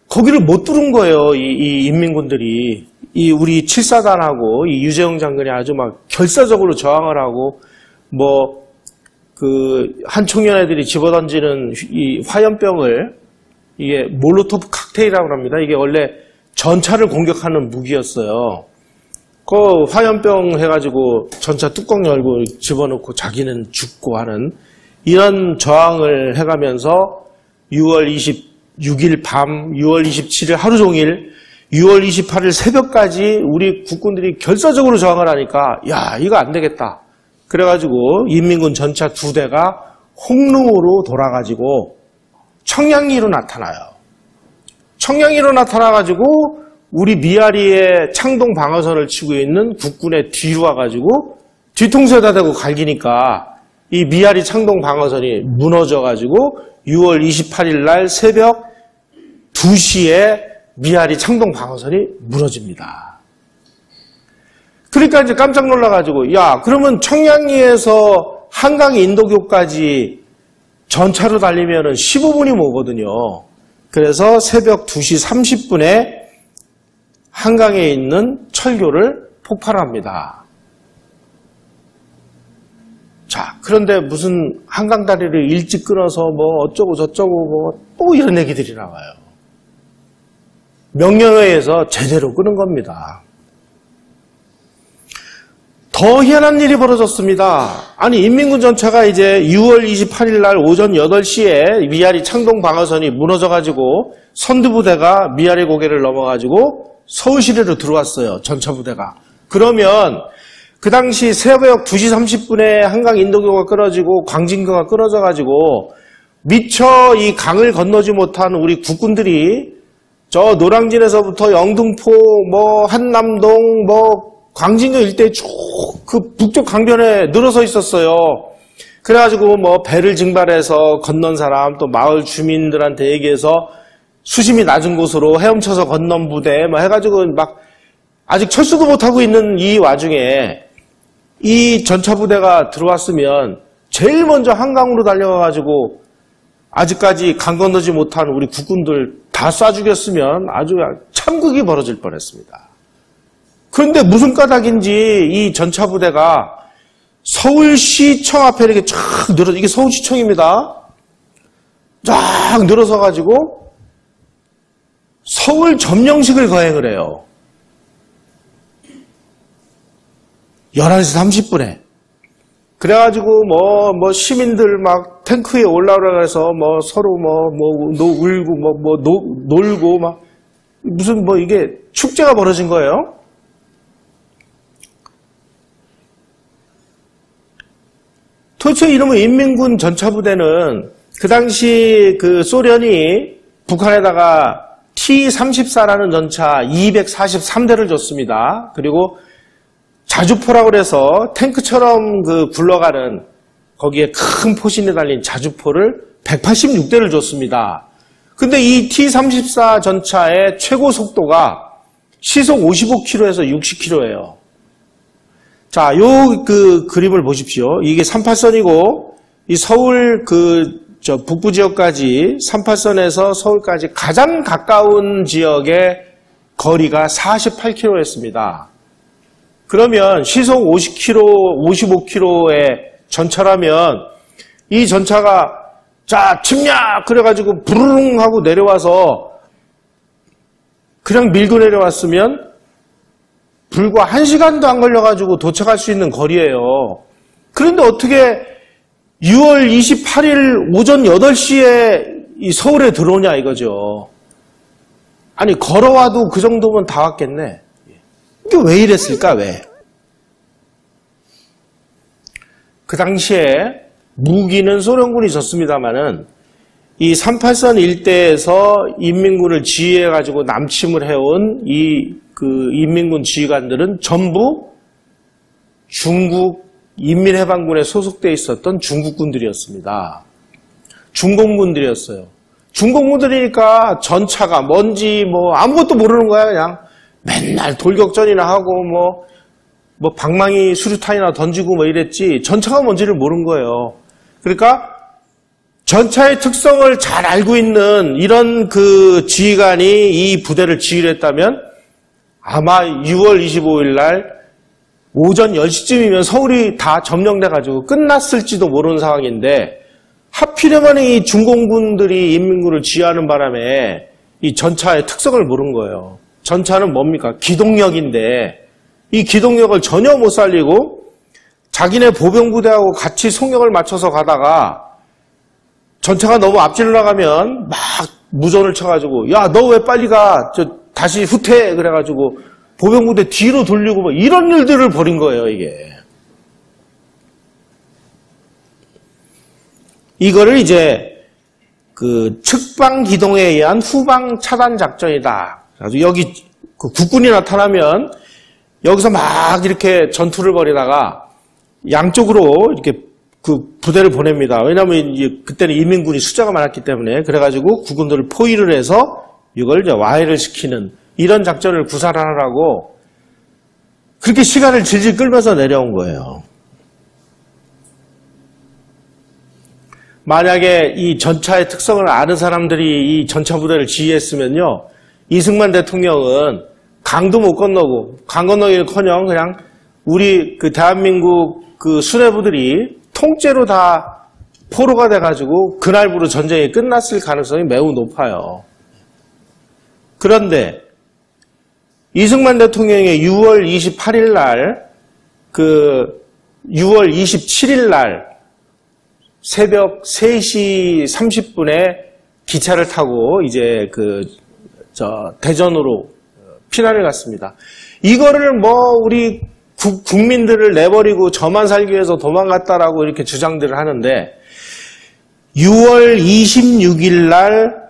거기를 못 뚫은 거예요. 이 인민군들이. 이 우리 7사단하고 이 유재용 장군이 아주 막 결사적으로 저항을 하고 한 청년애들이 집어던지는 이 화염병을 이게 몰로토프 칵테일이라고 합니다. 이게 원래 전차를 공격하는 무기였어요. 그 화염병 해가지고 전차 뚜껑 열고 집어넣고 자기는 죽고 하는 이런 저항을 해가면서 6월 26일 밤, 6월 27일 하루 종일, 6월 28일 새벽까지 우리 국군들이 결사적으로 저항을 하니까 야 이거 안 되겠다. 그래가지고 인민군 전차 2대가 홍릉으로 돌아가지고 청량리로 나타나요. 청량리로 나타나가지고 우리 미아리의 창동 방어선을 치고 있는 국군의 뒤로 와가지고 뒤통수에다 대고 갈기니까 이 미아리 창동 방어선이 무너져가지고 6월 28일 날 새벽 2시에 미아리 창동 방어선이 무너집니다. 그러니까 이제 깜짝 놀라가지고 야 그러면 청량리에서 한강 인도교까지 전차로 달리면은 15분이 모거든요. 그래서 새벽 2시 30분에 한강에 있는 철교를 폭발합니다. 자, 그런데 무슨 한강다리를 일찍 끊어서 어쩌고 저쩌고 또 이런 얘기들이 나와요. 명령에 의해서 제대로 끊은 겁니다. 더 희한한 일이 벌어졌습니다. 아니 인민군 전차가 이제 6월 28일 날 오전 8시에 미아리 창동 방어선이 무너져가지고 선두부대가 미아리 고개를 넘어가지고 서울시내로 들어왔어요. 전차부대가. 그러면 그 당시 새벽 2시 30분에 한강 인도교가 끊어지고 광진교가 끊어져가지고 미처 이 강을 건너지 못한 우리 국군들이 저 노량진에서부터 영등포, 한남동, 광진교 일대에 쭉 그 북쪽 강변에 늘어서 있었어요. 그래가지고 배를 징발해서 건넌 사람, 또 마을 주민들한테 얘기해서 수심이 낮은 곳으로 헤엄쳐서 건넌 부대, 해가지고 아직 철수도 못하고 있는 이 와중에 이 전차 부대가 들어왔으면 제일 먼저 한강으로 달려가가지고 아직까지 강 건너지 못한 우리 국군들 다 쏴 죽였으면 아주 참극이 벌어질 뻔했습니다. 그런데 무슨 까닭인지 이 전차 부대가 서울시청 앞에 이렇게 쫙 늘어서, 이게 서울시청입니다. 쫙 늘어서 가지고 서울 점령식을 거행을 해요. 11시 30분에. 그래가지고 뭐 시민들 막 탱크에 올라오라 해서 뭐 서로 울고 놀고 막 무슨 이게 축제가 벌어진 거예요. 도대체 이놈의 인민군 전차부대는 그 당시 그 소련이 북한에다가 T-34라는 전차 243대를 줬습니다. 그리고 자주포라고 해서 탱크처럼 굴러가는 거기에 큰 포신에 달린 자주포를 186대를 줬습니다. 근데 이 T-34 전차의 최고 속도가 시속 55km에서 60km예요. 자, 요 그림을 보십시오. 이게 38선이고 이 서울 북부 지역까지 38선에서 서울까지 가장 가까운 지역의 거리가 48km였습니다. 그러면 시속 50km, 55km의 전차라면 이 전차가 자, 침략! 그래가지고 부르릉 하고 내려와서 그냥 밀고 내려왔으면 불과 1시간도 안 걸려가지고 도착할 수 있는 거리예요. 그런데 어떻게 6월 28일 오전 8시에 이 서울에 들어오냐 이거죠. 아니 걸어와도 그 정도면 다 왔겠네. 이게 왜 이랬을까? 왜? 그 당시에 무기는 소련군이 졌습니다마는 이 38선 일대에서 인민군을 지휘해가지고 남침을 해온 이 인민군 지휘관들은 전부 중국 인민해방군에 소속되어 있었던 중국군들이었습니다. 중공군들이었어요. 중공군들이니까 전차가 뭔지 아무것도 모르는 거야. 그냥 맨날 돌격전이나 하고 방망이 수류탄이나 던지고 이랬지 전차가 뭔지를 모르는 거예요. 그러니까 전차의 특성을 잘 알고 있는 이런 지휘관이 이 부대를 지휘를 했다면 아마 6월 25일 날 오전 10시쯤이면 서울이 다 점령돼가지고 끝났을지도 모르는 상황인데 하필이면 이 중공군들이 인민군을 지휘하는 바람에 이 전차의 특성을 모르는 거예요. 전차는 뭡니까? 기동력인데 이 기동력을 전혀 못 살리고 자기네 보병부대하고 같이 속력을 맞춰서 가다가 전차가 너무 앞질러 나가면 막 무전을 쳐가지고 야, 너 왜 빨리 가? 다시 후퇴 그래가지고 보병부대 뒤로 돌리고 이런 일들을 벌인 거예요. 이거를 이제 측방 기동에 의한 후방 차단 작전이다. 그래서 여기 국군이 나타나면 여기서 막 이렇게 전투를 벌이다가 양쪽으로 이렇게 부대를 보냅니다. 왜냐하면 이제 그때는 인민군이 숫자가 많았기 때문에 그래가지고 국군들을 포위를 해서 이걸 이제 와해를 시키는 이런 작전을 구사하라고 그렇게 시간을 질질 끌면서 내려온 거예요. 만약에 이 전차의 특성을 아는 사람들이 이 전차 부대를 지휘했으면요, 이승만 대통령은 강도 못 건너고 강 건너기는커녕 그냥 우리 대한민국 수뇌부들이 통째로 다 포로가 돼가지고 그날부로 전쟁이 끝났을 가능성이 매우 높아요. 그런데 이승만 대통령의 6월 28일 날 6월 27일 날 새벽 3시 30분에 기차를 타고 이제 대전으로 피난을 갔습니다. 이거를 우리 국민들을 내버리고 저만 살기 위해서 도망갔다라고 이렇게 주장들을 하는데 6월 26일 날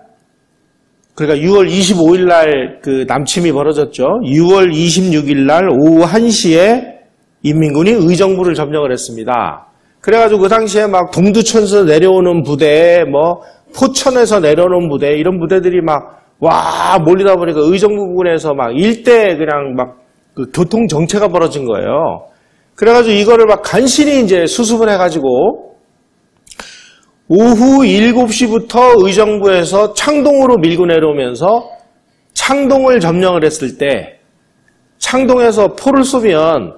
그러니까 6월 25일 날 남침이 벌어졌죠. 6월 26일 날 오후 1시에 인민군이 의정부를 점령을 했습니다. 그래가지고 그 당시에 막 동두천에서 내려오는 부대, 포천에서 내려오는 부대, 이런 부대들이 몰리다 보니까 의정부 부근에서 일대 그냥 교통 정체가 벌어진 거예요. 그래가지고 이거를 막 간신히 이제 수습을 해가지고 오후 7시부터 의정부에서 창동으로 밀고 내려오면서 창동을 점령을 했을 때 창동에서 포를 쏘면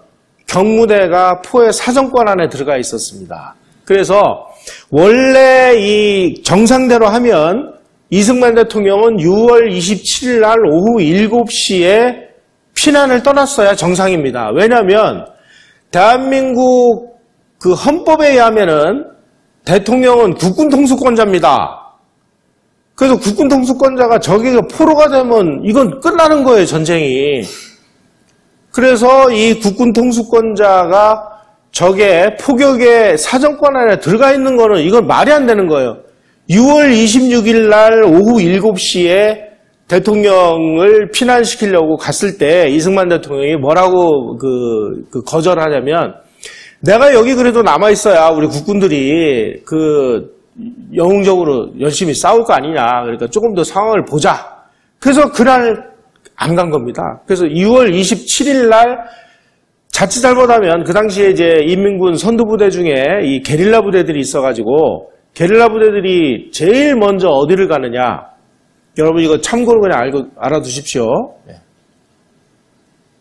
경무대가 포의 사정권 안에 들어가 있었습니다. 그래서 원래 이 정상대로 하면 이승만 대통령은 6월 27일 날 오후 7시에 피난을 떠났어야 정상입니다. 왜냐하면 대한민국 그 헌법에 의하면은 대통령은 국군 통수권자입니다. 그래서 국군 통수권자가 저기가 포로가 되면 이건 끝나는 거예요, 전쟁이. 그래서 이 국군 통수권자가 저게 포격의 사정권 안에 들어가 있는 거는 이건 말이 안 되는 거예요. 6월 26일 날 오후 7시에 대통령을 피난시키려고 갔을 때 이승만 대통령이 뭐라고 거절하냐면 내가 여기 그래도 남아있어야 우리 국군들이 영웅적으로 열심히 싸울 거 아니냐. 그러니까 조금 더 상황을 보자. 그래서 그날 안 간 겁니다. 그래서 6월 27일 날 자칫 잘못하면 그 당시에 이제 인민군 선두부대 중에 이 게릴라 부대들이 있어가지고 게릴라 부대들이 제일 먼저 어디를 가느냐. 여러분 이거 참고로 그냥 알아두십시오.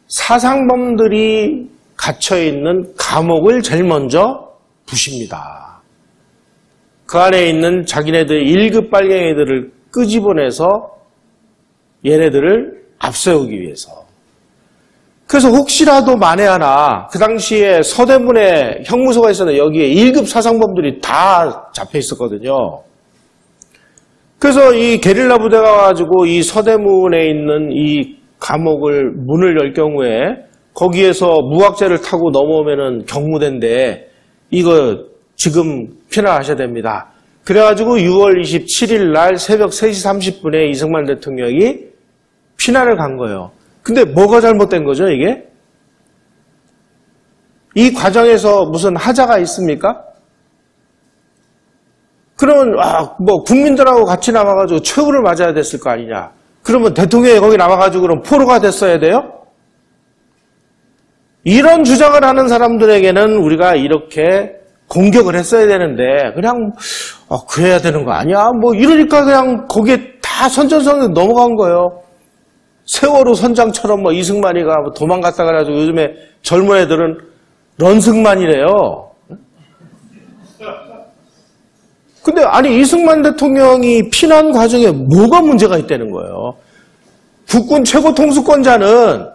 사상범들이 갇혀있는 감옥을 제일 먼저 부십니다. 그 안에 있는 자기네들 1급 빨갱이들을 끄집어내서 얘네들을 앞세우기 위해서. 그래서 혹시라도 만에 하나 그 당시에 서대문에 형무소가 있었는데 여기에 1급 사상범들이 다 잡혀 있었거든요. 그래서 이 게릴라 부대가 가지고 이 서대문에 있는 이 감옥을 문을 열 경우에 거기에서 무학재를 타고 넘어오면은 경무대인데 이거 지금 피난하셔야 됩니다. 그래가지고 6월 27일 날 새벽 3시 30분에 이승만 대통령이 피난을 간 거예요. 근데 뭐가 잘못된 거죠, 이게? 이 과정에서 무슨 하자가 있습니까? 그러면 국민들하고 같이 남아가지고 최후를 맞아야 됐을 거 아니냐. 그러면 대통령이 거기 남아가지고 그럼 포로가 됐어야 돼요? 이런 주장을 하는 사람들에게는 우리가 이렇게 공격을 했어야 되는데 그냥 그래야 되는 거 아니야? 이러니까 그냥 거기에 다 선전선에 넘어간 거예요. 세월호 선장처럼 이승만이가 도망갔다 그래가지고 요즘에 젊은 애들은 런승만이래요. 근데 아니 이승만 대통령이 피난 과정에 뭐가 문제가 있다는 거예요. 국군 최고 통수권자는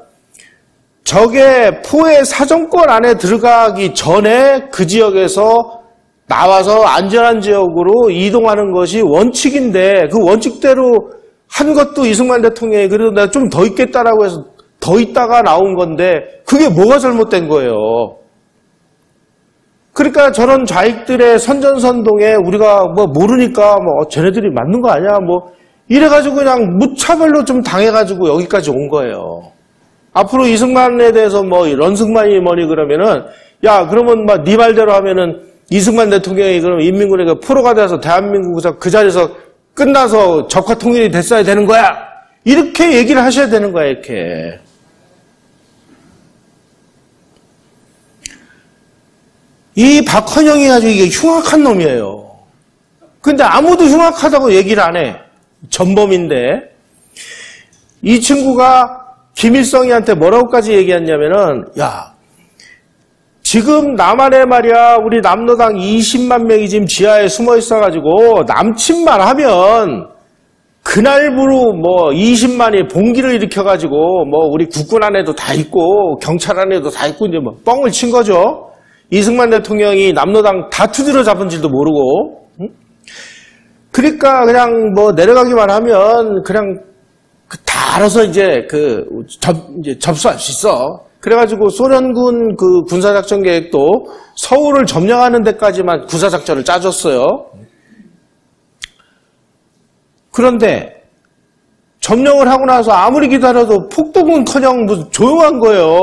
적의 포의 사정권 안에 들어가기 전에 그 지역에서 나와서 안전한 지역으로 이동하는 것이 원칙인데 그 원칙대로 한 것도 이승만 대통령이 그래도 내가 좀 더 있겠다라고 해서 더 있다가 나온 건데 그게 뭐가 잘못된 거예요. 그러니까 저런 좌익들의 선전선동에 우리가 모르니까 쟤네들이 맞는 거 아니야 이래가지고 그냥 무차별로 좀 당해가지고 여기까지 온 거예요. 앞으로 이승만에 대해서 런승만이 뭐니 그러면은 그러면 네 말대로 하면은 이승만 대통령이 그럼 인민군에게 포로가 돼서 대한민국에서 그 자리에서 끝나서 적화 통일이 됐어야 되는 거야. 이렇게 얘기를 하셔야 되는 거야, 이렇게. 이 박헌영이 아주 이게 흉악한 놈이에요. 근데 아무도 흉악하다고 얘기를 안 해. 전범인데. 이 친구가 김일성이한테 뭐라고까지 얘기했냐면은, 지금 남한에 말이야, 우리 남로당 20만 명이 지금 지하에 숨어 있어가지고, 남침만 하면, 그날부로 20만이 봉기를 일으켜가지고, 우리 국군 안에도 다 있고, 경찰 안에도 다 있고, 이제 뻥을 친 거죠. 이승만 대통령이 남로당 다 투지로 잡은 줄도 모르고. 그러니까 그냥 내려가기만 하면, 그냥 다 알아서 이제 접수할 수 있어. 그래가지고 소련군 그 군사작전 계획도 서울을 점령하는 데까지만 군사작전을 짜줬어요. 그런데 점령을 하고 나서 아무리 기다려도 폭동은커녕 무슨 조용한 거예요.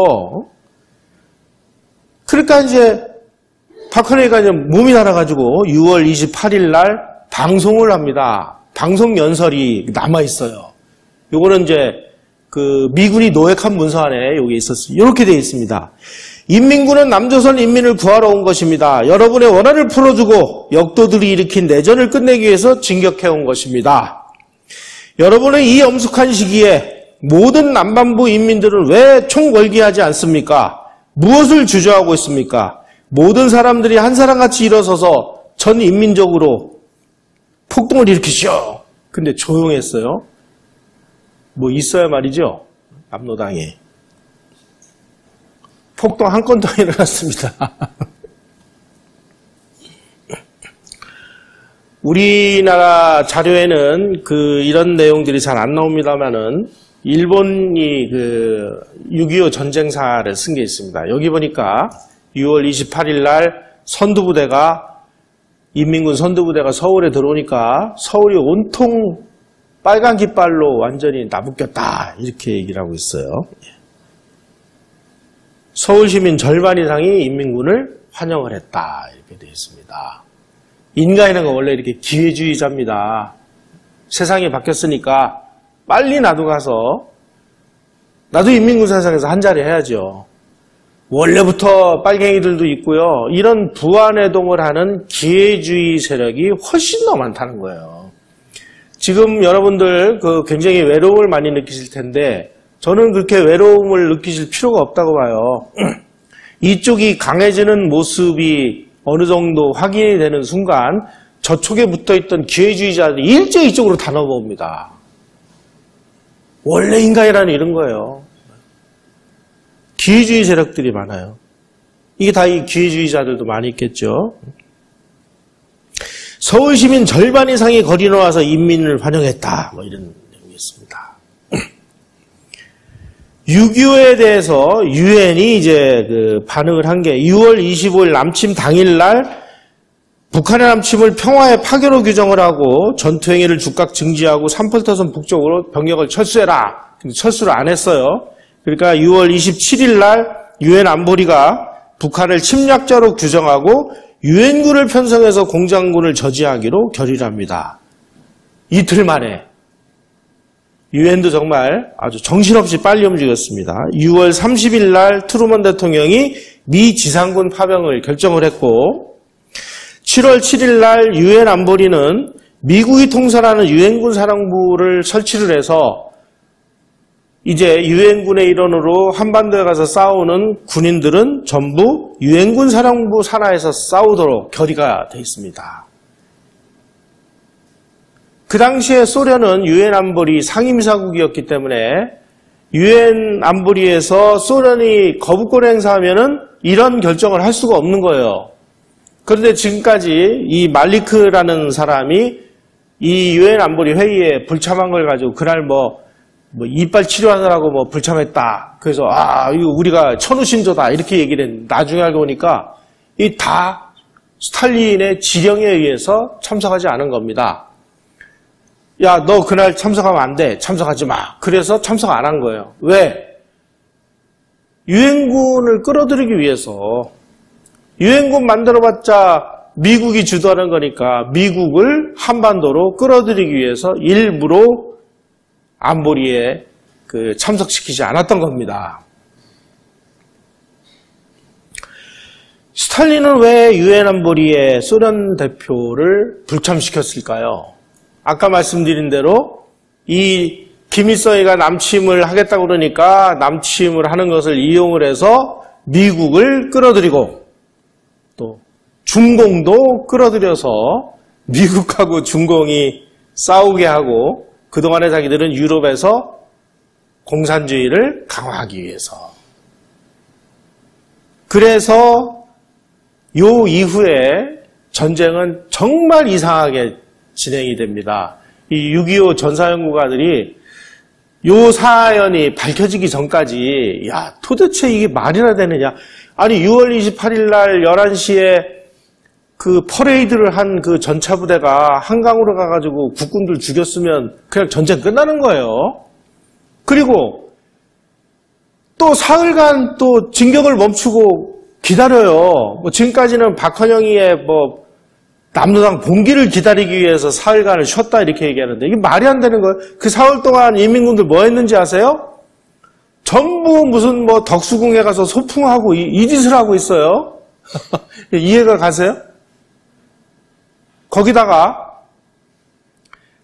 그러니까 이제 박헌영이가 이제 몸이 날아가지고 6월 28일 날 방송을 합니다. 방송 연설이 남아 있어요. 요거는 이제 미군이 노획한 문서 안에 여기 있었어요. 이렇게 되어 있습니다. 인민군은 남조선 인민을 구하러 온 것입니다. 여러분의 원한을 풀어주고 역도들이 일으킨 내전을 끝내기 위해서 진격해온 것입니다. 여러분의 이 엄숙한 시기에 모든 남반부 인민들은 왜 총궐기하지 않습니까? 무엇을 주저하고 있습니까? 모든 사람들이 한 사람같이 일어서서 전 인민적으로 폭동을 일으키시오. 근데 조용했어요. 뭐 있어야 말이죠. 남로당에. 폭동 한 건 더 일어났습니다. 우리나라 자료에는 이런 내용들이 잘 안 나옵니다만은 일본이 6.25 전쟁사를 쓴 게 있습니다. 여기 보니까 6월 28일 날 인민군 선두부대가 서울에 들어오니까 서울이 온통 빨간 깃발로 완전히 나부꼈다. 이렇게 얘기를 하고 있어요. 서울 시민 절반 이상이 인민군을 환영을 했다. 이렇게 되어 있습니다. 인간이라는 건 원래 이렇게 기회주의자입니다. 세상이 바뀌었으니까 빨리 나도 인민군 세상에서 한 자리 해야죠. 원래부터 빨갱이들도 있고요. 이런 부안해동을 하는 기회주의 세력이 훨씬 더 많다는 거예요. 지금 여러분들 굉장히 외로움을 많이 느끼실 텐데 저는 그렇게 외로움을 느끼실 필요가 없다고 봐요. 이쪽이 강해지는 모습이 어느 정도 확인이 되는 순간 저쪽에 붙어있던 기회주의자들이 일제히 이쪽으로 다 넘어옵니다. 원래 인간이라는 이런 거예요. 기회주의 세력들이 많아요. 이게 다 이 기회주의자들도 많이 있겠죠. 서울 시민 절반 이상이 거리 나와서 인민을 환영했다. 뭐 이런 내용이 있습니다. 6.25에 대해서 유엔이 이제 반응을 한 게 6월 25일 남침 당일날 북한의 남침을 평화의 파괴로 규정을 하고 전투행위를 즉각 중지하고 3~8터선 북쪽으로 병력을 철수해라. 근데 철수를 안 했어요. 그러니까 6월 27일 날 유엔 안보리가 북한을 침략자로 규정하고 유엔군을 편성해서 공장군을 저지하기로 결의를 합니다. 이틀 만에. 유엔도 정말 아주 정신없이 빨리 움직였습니다. 6월 30일 날 트루먼 대통령이 미 지상군 파병을 결정을 했고 7월 7일 날 유엔 안보리는 미국이 통솔하는 유엔군 사령부를 설치를 해서 이제 유엔군의 일원으로 한반도에 가서 싸우는 군인들은 전부 유엔군 사령부 산하에서 싸우도록 결의가 되어 있습니다. 그 당시에 소련은 유엔 안보리 상임이사국이었기 때문에 유엔 안보리에서 소련이 거부권을 행사하면은 이런 결정을 할 수가 없는 거예요. 그런데 지금까지 이 말리크라는 사람이 이 유엔 안보리 회의에 불참한 걸 가지고 그날 뭐 이빨 치료하느라고 불참했다. 그래서 이거 우리가 천우신조다 이렇게 얘기를 했는데 나중에 알고 보니까 이 다 스탈린의 지령에 의해서 참석하지 않은 겁니다. 야, 너 그날 참석하면 안 돼. 참석하지 마. 그래서 참석 안 한 거예요. 왜? 유엔군을 끌어들이기 위해서. 유엔군 만들어봤자 미국이 주도하는 거니까 미국을 한반도로 끌어들이기 위해서 일부러 안보리에 참석시키지 않았던 겁니다. 스탈린은 왜 유엔 안보리에 소련 대표를 불참시켰을까요? 아까 말씀드린 대로 이 김일성이가 남침을 하겠다고 그러니까 남침을 하는 것을 이용을 해서 미국을 끌어들이고 또 중공도 끌어들여서 미국하고 중공이 싸우게 하고 그동안에 자기들은 유럽에서 공산주의를 강화하기 위해서. 그래서 요 이후에 전쟁은 정말 이상하게 진행이 됩니다. 이 6.25 전사연구가들이 요 사연이 밝혀지기 전까지 도대체 이게 말이나 되느냐. 아니 6월 28일 날 11시에 퍼레이드를 한 전차부대가 한강으로 가가지고 국군들 죽였으면 그냥 전쟁 끝나는 거예요. 그리고 또 사흘간 또 진격을 멈추고 기다려요. 지금까지는 박헌영이의 남로당 봉기를 기다리기 위해서 사흘간을 쉬었다 이렇게 얘기하는데 이게 말이 안 되는 거예요. 그 사흘 동안 인민군들 뭐 했는지 아세요? 전부 무슨 뭐 덕수궁에 가서 소풍하고 이 짓을 하고 있어요. 이해가 가세요? 거기다가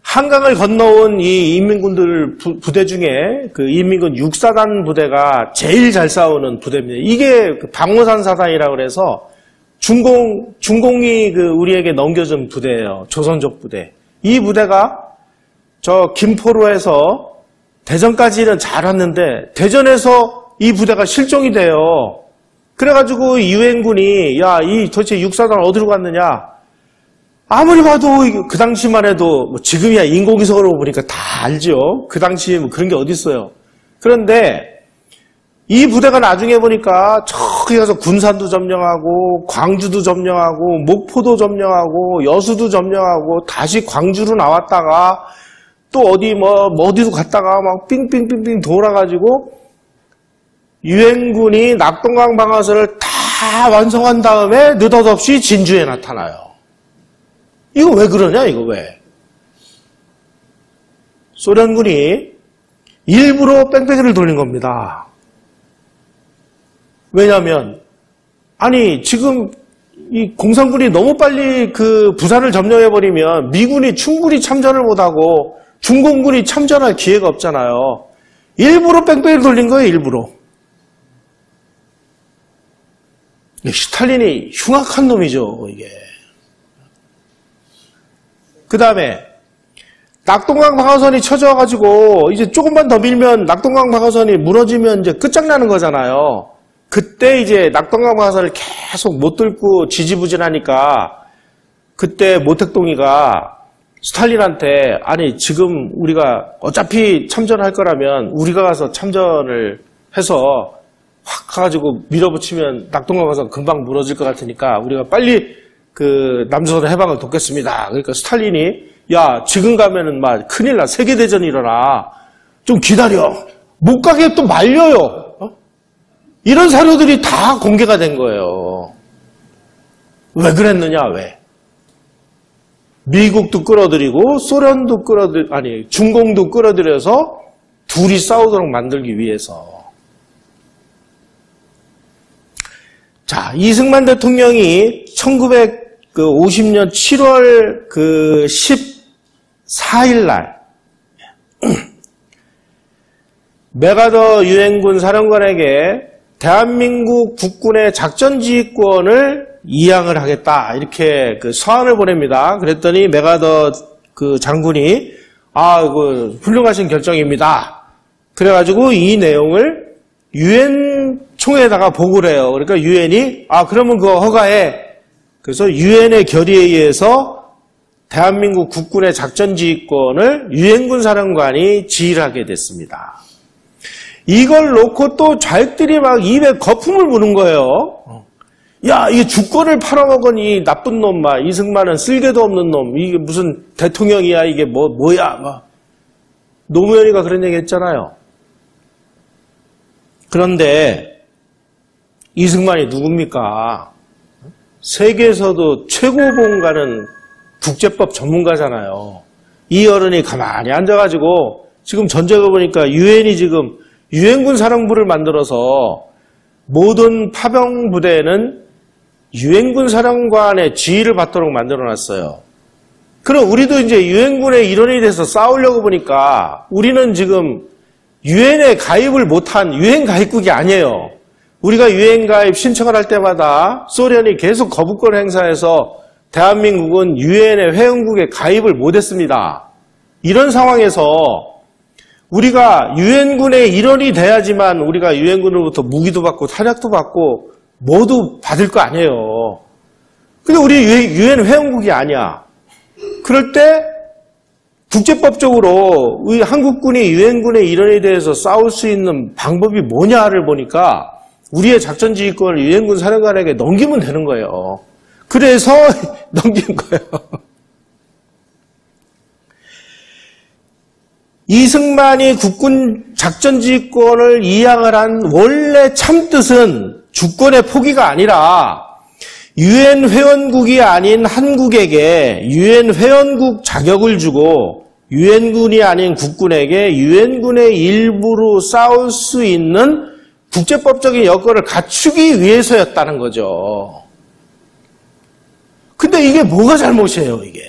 한강을 건너온 이 인민군들 부대 중에 그 인민군 6사단 부대가 제일 잘 싸우는 부대입니다. 이게 그 방호산 사단이라고 그래서 중공이 그 우리에게 넘겨준 부대예요. 조선족 부대. 이 부대가 저 김포로에서 대전까지는 잘 왔는데 대전에서 이 부대가 실종이 돼요. 그래가지고 유엔군이 도대체 6사단 어디로 갔느냐? 아무리 봐도 그 당시만 해도 뭐 지금이야 인공위성으로 보니까 다 알죠. 그 당시에 뭐 그런 게 어디 있어요. 그런데 이 부대가 나중에 보니까 저기 가서 군산도 점령하고 광주도 점령하고 목포도 점령하고 여수도 점령하고 다시 광주로 나왔다가 또 어디도 갔다가 막 삥삥삥삥 돌아가지고 유엔군이 낙동강 방어선을 다 완성한 다음에 느닷없이 진주에 나타나요. 이거 왜 그러냐, 이거 왜? 소련군이 일부러 뺑뺑이를 돌린 겁니다. 왜냐하면, 아니, 지금 이 공산군이 너무 빨리 그 부산을 점령해버리면 미군이 충분히 참전을 못하고 중공군이 참전할 기회가 없잖아요. 일부러 뺑뺑이를 돌린 거예요, 일부러. 스탈린이 흉악한 놈이죠, 이게. 그 다음에 낙동강 방어선이 쳐져가지고 이제 조금만 더 밀면 낙동강 방어선이 무너지면 이제 끝장나는 거잖아요. 그때 이제 낙동강 방어선을 계속 못 뚫고 지지부진하니까 그때 모택동이가 스탈린한테 아니 지금 우리가 어차피 참전할 거라면 우리가 가서 참전을 해서 확 가가지고 밀어붙이면 낙동강 방어선 금방 무너질 것 같으니까 우리가 빨리 그 남조선의 해방을 돕겠습니다. 그러니까 스탈린이 야 지금 가면은 막 큰일 나 세계대전이 일어나 좀 기다려 못 가게 또 말려요. 이런 사료들이 다 공개가 된 거예요. 왜 그랬느냐 왜? 미국도 끌어들이고 소련도 중공도 끌어들여서 둘이 싸우도록 만들기 위해서. 자, 이승만 대통령이 1950년 7월 14일 날 메가더 유엔군 사령관에게 대한민국 국군의 작전지휘권을 이양을 하겠다 이렇게 그 서한을 보냅니다. 그랬더니 메가더 그 장군이 그 훌륭하신 결정입니다. 그래가지고 이 내용을 유엔 총회에다가 보고를 해요. 그러니까 유엔이 그러면 그거 허가해. 그래서 유엔의 결의에 의해서 대한민국 국군의 작전지휘권을 유엔군 사령관이 지휘를 하게 됐습니다. 이걸 놓고 또 좌익들이 막 입에 거품을 부는 거예요. 야, 이게 주권을 팔아먹은 이 나쁜 놈, 이승만은 쓸개도 없는 놈, 이게 무슨 대통령이야, 이게 뭐야, 노무현이가 그런 얘기 했잖아요. 그런데 이승만이 누굽니까? 세계에서도 최고봉가는 국제법 전문가잖아요. 이 어른이 가만히 앉아가지고 지금 전쟁을 보니까 유엔이 지금 유엔군 사령부를 만들어서 모든 파병 부대에는 유엔군 사령관의 지휘를 받도록 만들어놨어요. 그럼 우리도 이제 유엔군의 일원이 돼서 싸우려고 보니까 우리는 지금 유엔에 가입을 못한 유엔 가입국이 아니에요. 우리가 유엔 가입 신청을 할 때마다 소련이 계속 거부권 행사해서 대한민국은 유엔의 회원국에 가입을 못했습니다. 이런 상황에서 우리가 유엔군의 일원이 돼야지만 우리가 유엔군으로부터 무기도 받고 탄약도 받고 모두 받을 거 아니에요. 근데 우리 유엔 회원국이 아니야. 그럴 때 국제법적으로 우리 한국군이 유엔군의 일원에 대해서 싸울 수 있는 방법이 뭐냐를 보니까 우리의 작전지휘권을 유엔군 사령관에게 넘기면 되는 거예요. 그래서 넘긴 거예요. 이승만이 국군 작전지휘권을 이양을 한 원래 참뜻은 주권의 포기가 아니라 유엔 회원국이 아닌 한국에게 유엔 회원국 자격을 주고 유엔군이 아닌 국군에게 유엔군의 일부로 싸울 수 있는 국제법적인 여건을 갖추기 위해서였다는 거죠. 근데 이게 뭐가 잘못이에요, 이게.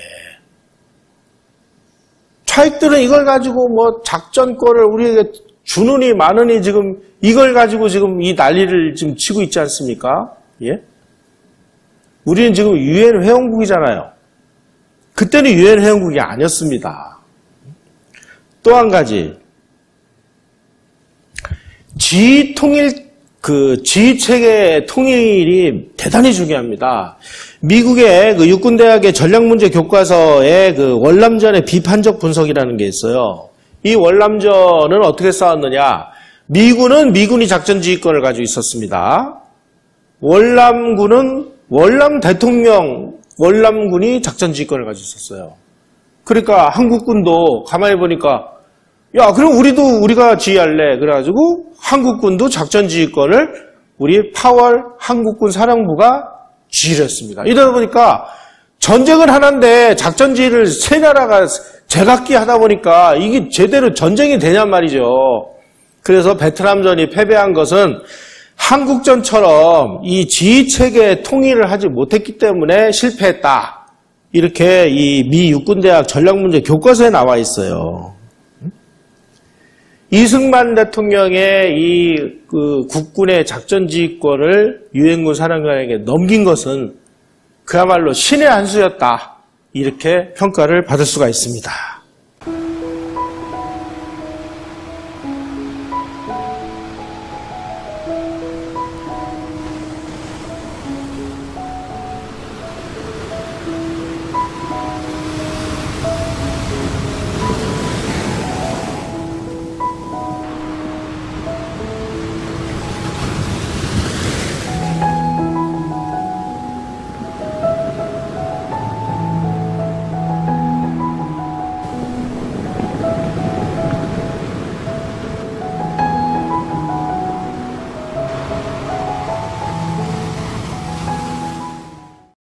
차익들은 이걸 가지고 뭐 작전권을 우리에게 주느니 마느니 지금 이걸 가지고 지금 이 난리를 지금 치고 있지 않습니까? 예? 우리는 지금 유엔 회원국이잖아요. 그때는 유엔 회원국이 아니었습니다. 또 한 가지. 지휘체계 통일이 대단히 중요합니다. 미국의 그 육군대학의 전략문제 교과서에 그 월남전의 비판적 분석이라는 게 있어요. 이 월남전은 어떻게 싸웠느냐? 미군은 미군이 작전지휘권을 가지고 있었습니다. 월남군은 월남군이 작전지휘권을 가지고 있었어요. 그러니까 한국군도 가만히 보니까 야, 그럼 우리가 지휘할래. 그래가지고 한국군도 작전지휘권을 우리 8월 한국군 사령부가 지휘를 했습니다. 이러다 보니까 전쟁을 하는데 작전지휘를 세 나라가 제각기 하다 보니까 이게 제대로 전쟁이 되냔 말이죠. 그래서 베트남전이 패배한 것은 한국전처럼 이 지휘체계 통일을 하지 못했기 때문에 실패했다. 이렇게 이 미 육군대학 전략문제 교과서에 나와 있어요. 이승만 대통령의 그 국군의 작전지휘권을 유엔군 사령관에게 넘긴 것은 그야말로 신의 한 수였다. 이렇게 평가를 받을 수가 있습니다.